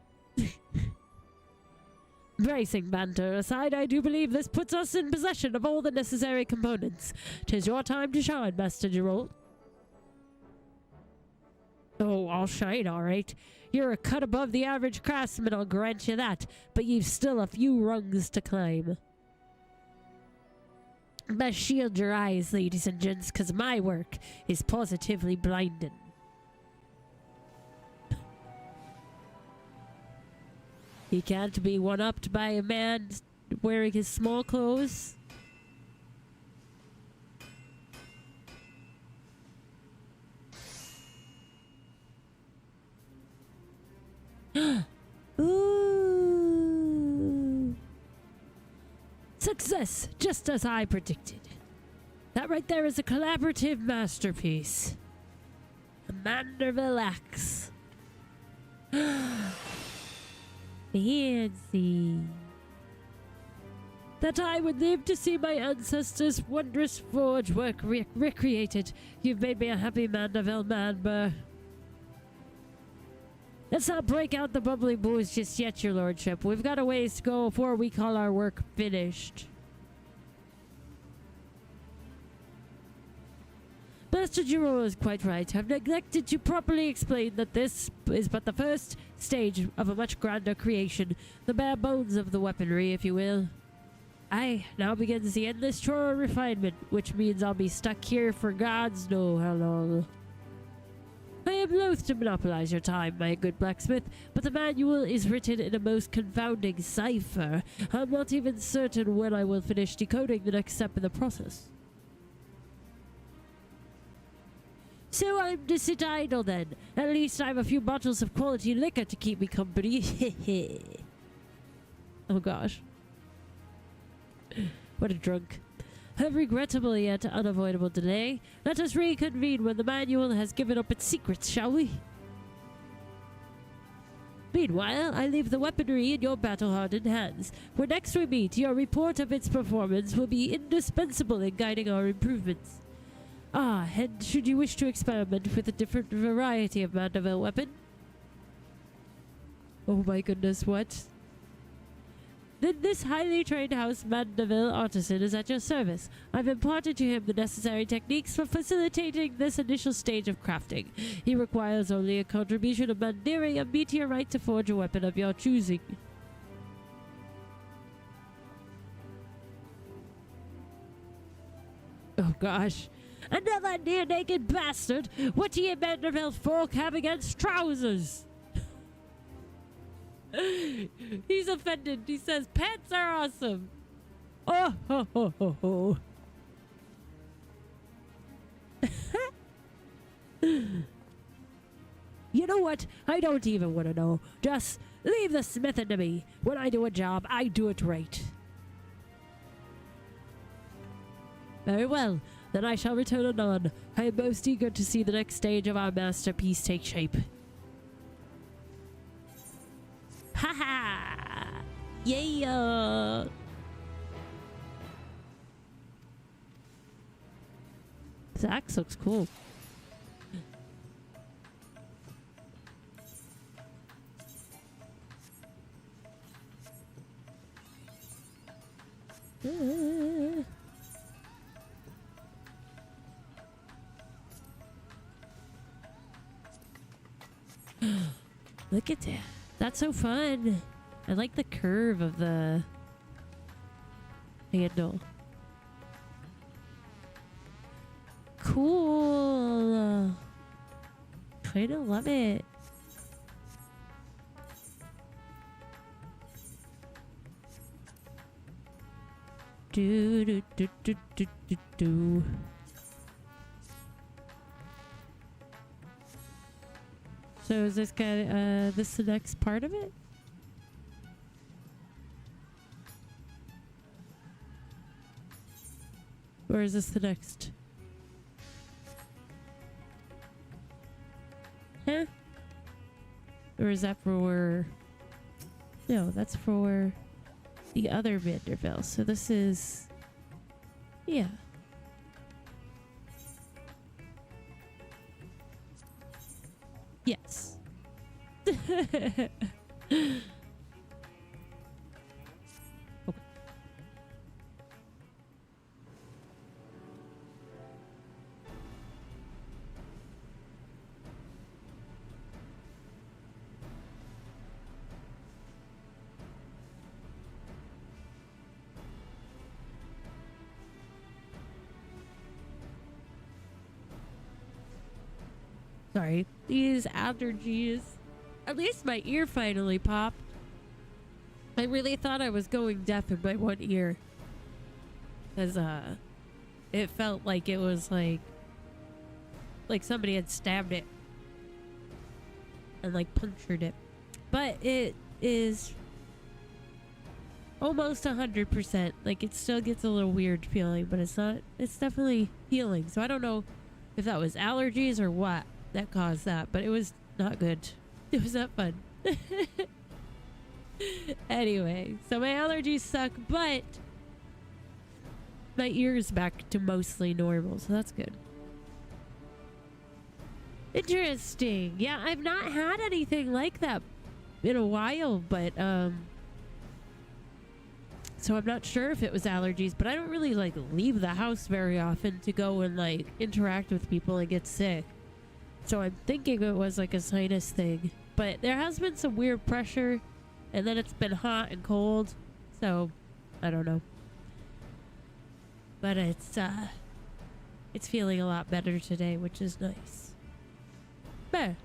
Bracing banter aside, I do believe this puts us in possession of all the necessary components. 'Tis your time to shine, Master Geralt. Oh, I'll shine, all right. You're a cut above the average craftsman, I'll grant you that, but you've still a few rungs to climb. Best shield your eyes, ladies and gents, because my work is positively blinding. He can't be one-upped by a man wearing his small clothes. Ooh. Success, just as I predicted. That right there is a collaborative masterpiece. A Manderville axe. Fancy. That I would live to see my ancestors' wondrous forge work recreated. You've made me a happy Manderville man, Burr. Let's not break out the bubbly booze just yet, your lordship. We've got a ways to go before we call our work finished. Master Giro is quite right. I've neglected to properly explain that this is but the first stage of a much grander creation. The bare bones of the weaponry, if you will. Aye, now begins the endless chore of refinement, which means I'll be stuck here for gods know how long. I am loath to monopolize your time, my good blacksmith, but the manual is written in a most confounding cipher. I'm not even certain when I will finish decoding the next step in the process. So I'm to sit idle then. At least I have a few bottles of quality liquor to keep me company. Oh gosh. What a drunk. A regrettable yet unavoidable delay. Let us reconvene when the manual has given up its secrets, shall we? Meanwhile, I leave the weaponry in your battle-hardened hands. When next we meet, your report of its performance will be indispensable in guiding our improvements. Ah, and should you wish to experiment with a different variety of Manderville weapon? Oh my goodness, what? Then this highly trained house Manderville artisan is at your service. I've imparted to him the necessary techniques for facilitating this initial stage of crafting. He requires only a contribution of Manderville, a meteorite to forge a weapon of your choosing. Oh gosh. Another near-naked bastard! What do you Manderville folk have against trousers? He's offended. He says pants are awesome. Oh ho ho ho ho. You know what? I don't even want to know. Just leave the smithing to me. When I do a job, I do it right. Very well. Then I shall return anon. I am most eager to see the next stage of our masterpiece take shape. Ha-ha! Yeah! This axe looks cool. Look at that. That's so fun. I like the curve of the handle. Cool. Kinda love it. Do do do do do do do. So is this guy, this the next part of it? Or is this the next? Huh? Or is that for... No, that's for the other Manderville. So this is... Yeah. Yes. Okay. Sorry, these allergies. At least my ear finally popped. I really thought I was going deaf in my one ear. Because, it felt like it was like somebody had stabbed it. And like punctured it. But it is almost 100%. Like it still gets a little weird feeling, but it's not, it's definitely healing. So I don't know if that was allergies or what that caused that, but it was not good. It was not fun. Anyway, so my allergies suck, but my ear is back to mostly normal, so that's good. Interesting. Yeah, I've not had anything like that in a while, but so I'm not sure if it was allergies, but I don't really like leave the house very often to go and like interact with people and get sick. So I'm thinking it was like a sinus thing, but there has been some weird pressure, and then it's been hot and cold, so I don't know. But it's feeling a lot better today, which is nice. But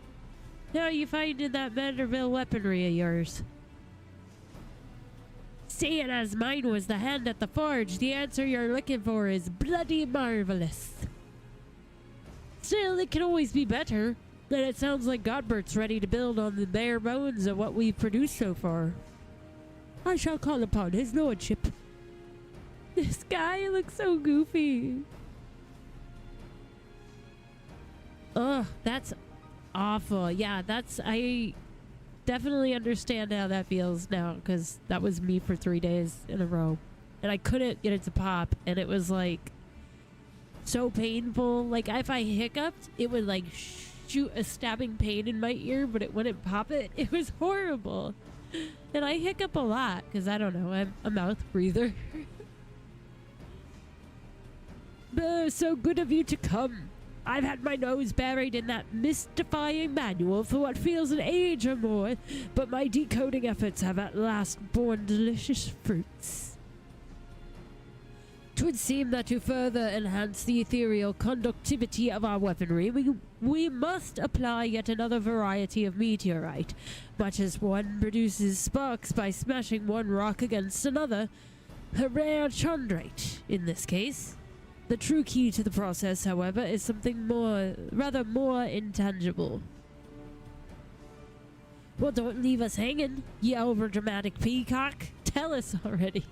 how are you finding that Manderville weaponry of yours? Seeing as mine was the hand at the forge, the answer you're looking for is bloody marvelous. Still, it can always be better. And it sounds like Godbert's ready to build on the bare bones of what we've produced so far. I shall call upon his lordship. This guy looks so goofy. Ugh, that's awful. Yeah, I definitely understand how that feels now, because that was me for 3 days in a row. And I couldn't get it to pop, and it was like so painful. Like if I hiccuped, it would like shoot a stabbing pain in my ear, but it wouldn't pop it. It was horrible. And I hiccup a lot because I don't know, I'm a mouth breather. So good of you to come. I've had my nose buried in that mystifying manual for what feels an age or more, but my decoding efforts have at last borne delicious fruits. 'Twould seem that to further enhance the ethereal conductivity of our weaponry, we must apply yet another variety of meteorite. Much as one produces sparks by smashing one rock against another, a rare chondrite in this case. The true key to the process, however, is something rather more intangible. Well, don't leave us hanging, you overdramatic peacock. Tell us already.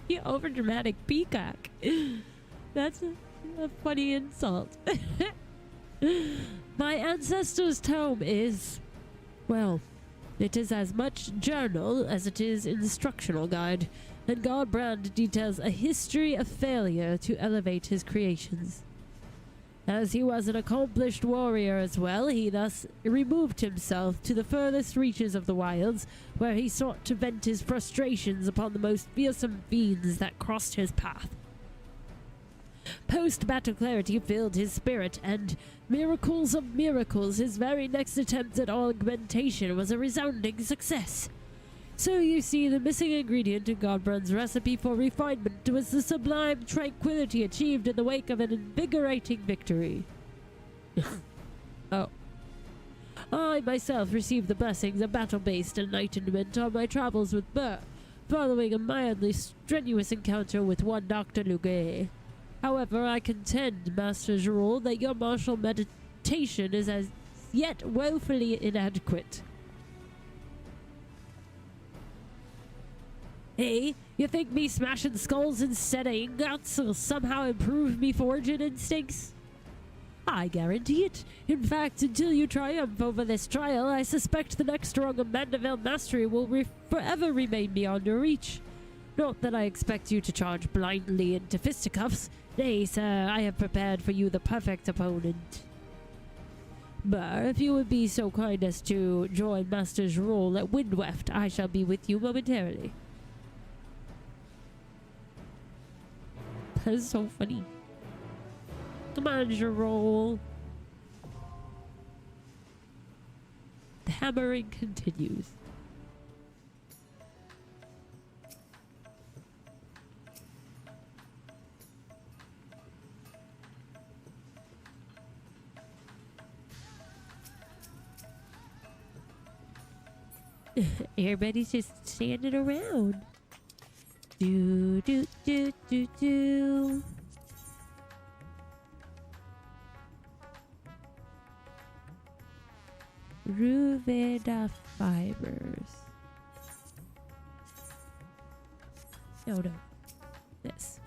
You overdramatic peacock. That's a funny insult. My ancestor's tome is, well, it is as much journal as it is instructional guide, and Godbrand details a history of failure to elevate his creations. As he was an accomplished warrior as well, he thus removed himself to the furthest reaches of the wilds, where he sought to vent his frustrations upon the most fearsome fiends that crossed his path. Post-battle clarity filled his spirit, and miracles of miracles, his very next attempt at augmentation was a resounding success. So you see, the missing ingredient in Godbrand's recipe for refinement was the sublime tranquility achieved in the wake of an invigorating victory. Oh. I myself received the blessings of battle-based enlightenment on my travels with Burr, following a mildly strenuous encounter with one Dr. Luguet. However, I contend, Master Gerol, that your martial meditation is as yet woefully inadequate. Hey, you think me smashing skulls instead of ingots will somehow improve me forging instincts? I guarantee it. In fact, until you triumph over this trial, I suspect the next rung of Manderville mastery will forever remain beyond your reach. Not that I expect you to charge blindly into fisticuffs. Nay, sir, I have prepared for you the perfect opponent. But if you would be so kind as to join Master Gerol at Windweft, I shall be with you momentarily. That is so funny. Come on, Gerol. The hammering continues. Everybody's just standing around. Do do do do do. Ruveda fibers. No, this.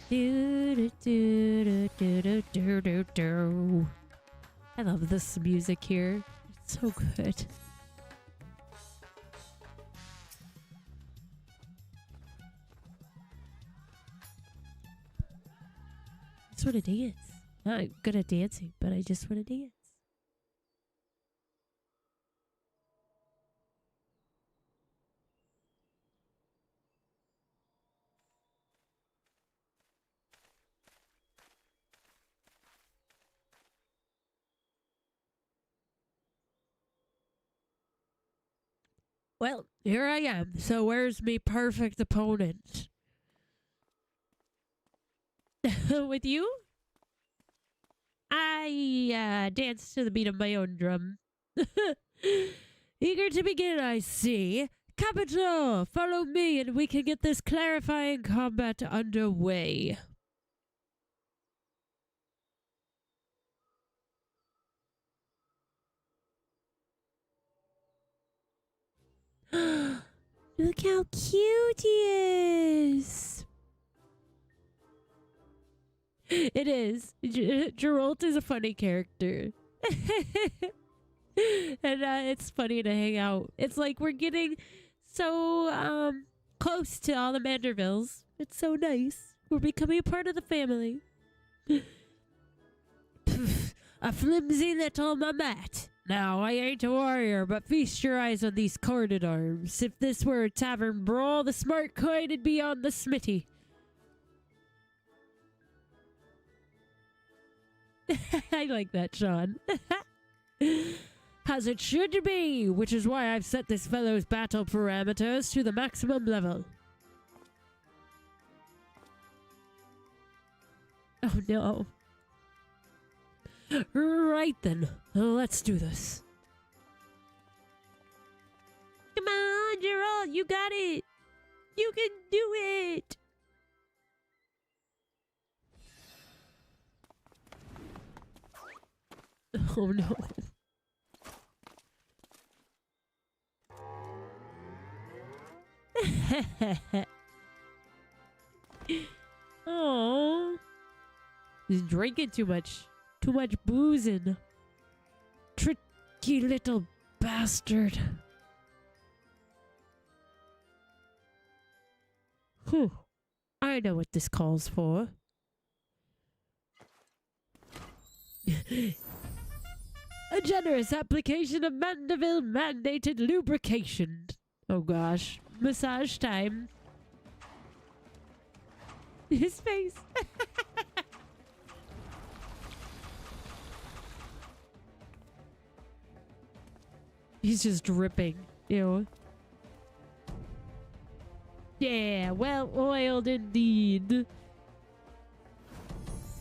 Do do do do do do do do. I love this music here. It's so good. That's what it is. I'm good at dancing, but I just want to dance. Well, here I am. So where's me perfect opponent? With you? I dance to the beat of my own drum. Eager to begin, I see. Capital! Follow me and we can get this clarifying combat underway. Look how cute he is! It is. Geralt is a funny character. And it's funny to hang out. It's like we're getting so close to all the Mandervilles. It's so nice. We're becoming a part of the family. A flimsy little mamette. Now, I ain't a warrior, but feast your eyes on these corded arms. If this were a tavern brawl, the smart coin'd be on the smithy. I like that, Sean. As it should be, which is why I've set this fellow's battle parameters to the maximum level. Oh no. Right then, let's do this. Come on, Gerald, you got it. You can do it. Oh no. Oh, he's drinking too much. Too much boozing. Tricky little bastard. Whew. I know what this calls for. A generous application of Manderville mandated lubrication. Oh gosh. Massage time. His face. He's just dripping, you know. Yeah, well oiled indeed.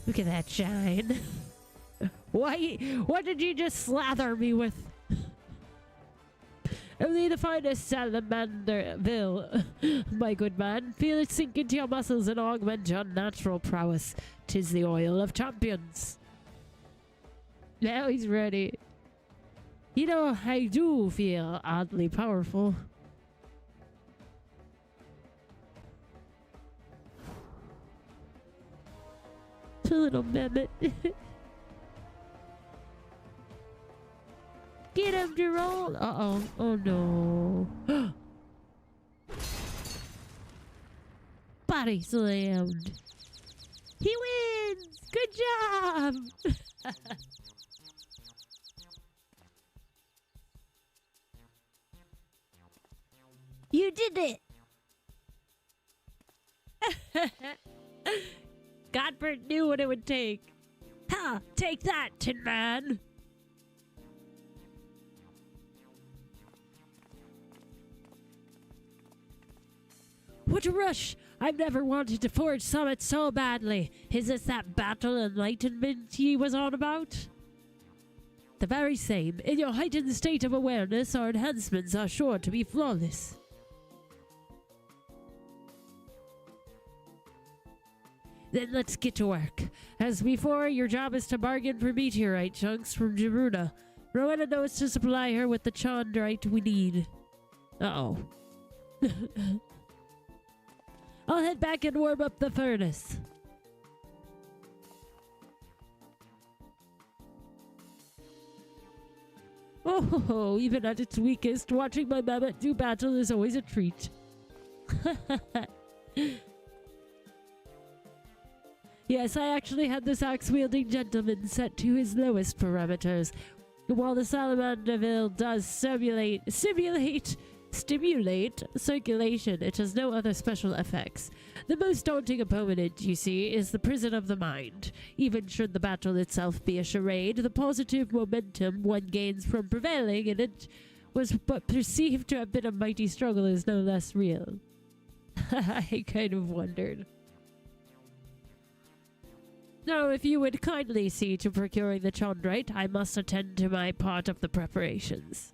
Look at that shine. Why? What did you just slather me with? Only the finest Manderville, my good man. Feel it sink into your muscles and augment your natural prowess. 'Tis the oil of champions. Now he's ready. You know, I do feel oddly powerful. The little mammoth. Get him, Gerald! Uh-oh. Oh, no. Body slammed. He wins! Good job! You did it! Godbert knew what it would take. Ha! Take that, Tin Man! What a rush! I've never wanted to forge summit so badly. Is this that battle enlightenment he was on about? The very same. In your heightened state of awareness, our enhancements are sure to be flawless. Then let's get to work. As before, your job is to bargain for meteorite chunks from Jaruna. Rowena knows to supply her with the chondrite we need. Uh-oh. I'll head back and warm up the furnace. Oh, even at its weakest, watching my mammoth do battle is always a treat. Yes, I actually had this axe-wielding gentleman set to his lowest parameters. While the Manderville does stimulate circulation, it has no other special effects. The most daunting opponent, you see, is the prison of the mind. Even should the battle itself be a charade, the positive momentum one gains from prevailing in it was but perceived to have been a mighty struggle is no less real. I kind of wondered. Now, if you would kindly see to procuring the chondrite, I must attend to my part of the preparations.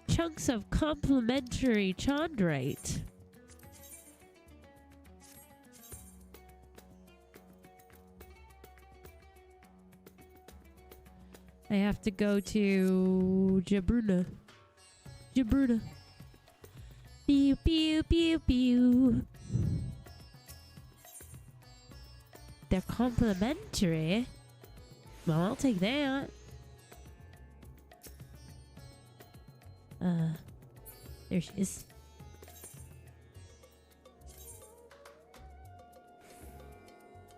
Chunks of complementary chondrite. I have to go to Jabruna. Pew pew pew pew. They're complimentary. Well, I'll take that. There she is.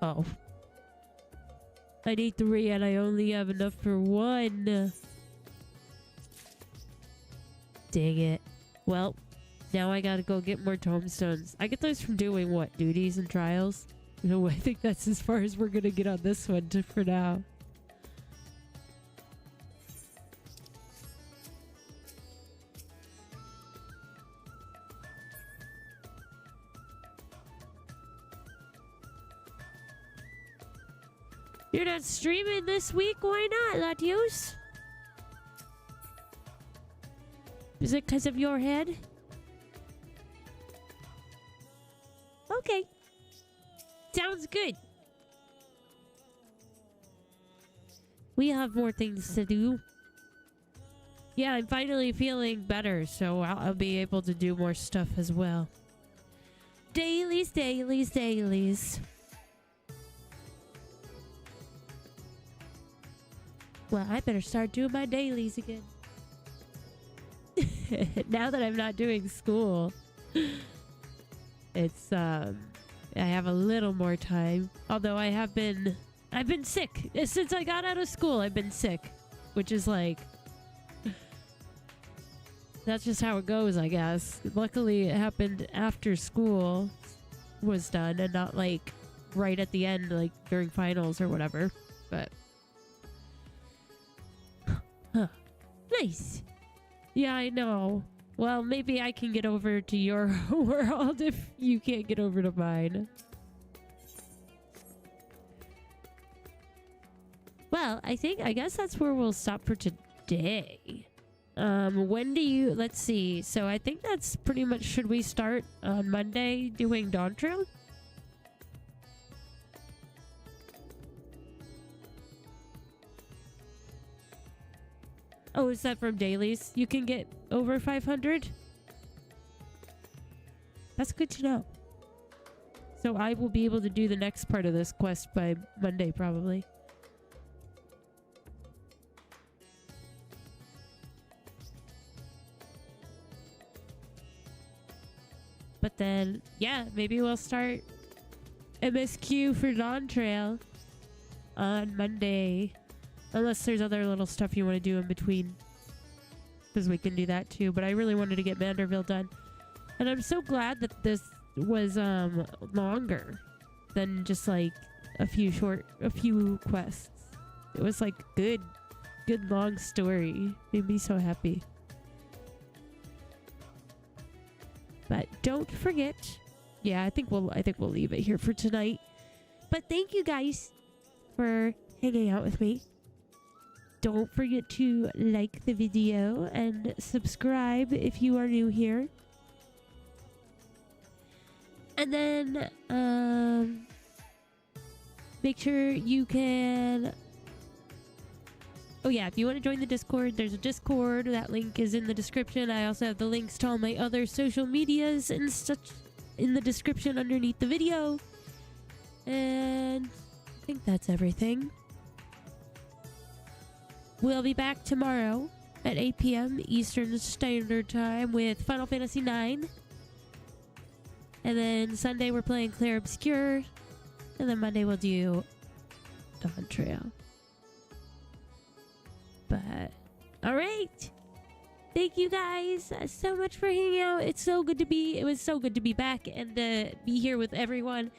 Oh. I need 3 and I only have enough for 1. Dang it. Well, now I gotta go get more tombstones. I get those from doing what? Duties and trials? No, I think that's as far as we're gonna get on this one for now. You're not streaming this week? Why not, Latios? Is it because of your head? Okay. Sounds good. We have more things to do. Yeah, I'm finally feeling better, so I'll be able to do more stuff as well. Dailies, dailies, dailies. Well, I better start doing my dailies again. Now that I'm not doing school, it's I have a little more time. Although I've been sick since I got out of school. I've been sick, which is like, that's just how it goes, I guess. Luckily, it happened after school was done and not like right at the end, like during finals or whatever. But huh. Nice. Yeah, I know. Well, maybe I can get over to your world if you can't get over to mine. Well, I guess that's where we'll stop for today. When do you, let's see. So I think that's pretty much, should we start on Monday doing Dawn Trail? Oh, is that from dailies? You can get over 500? That's good to know. So I will be able to do the next part of this quest by Monday, probably. But then, yeah, maybe we'll start MSQ for Dawn Trail on Monday. Unless there's other little stuff you want to do in between. Because we can do that too. But I really wanted to get Manderville done. And I'm so glad that this was longer than just like a few quests. It was like good long story. Made me so happy. But don't forget. Yeah, I think we'll leave it here for tonight. But thank you guys for hanging out with me. Don't forget to like the video and subscribe if you are new here. And then make sure you can, oh yeah, if you want to join the Discord, there's a Discord. That link is in the description. I also have the links to all my other social medias and such in the description underneath the video. And I think that's everything. We'll be back tomorrow at 8 p.m. Eastern Standard Time with Final Fantasy IX. And then Sunday we're playing Clair Obscur. And then Monday we'll do Dawn Trail. But, alright! Thank you guys so much for hanging out. It was so good to be back and be here with everyone.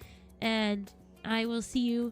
And I will see you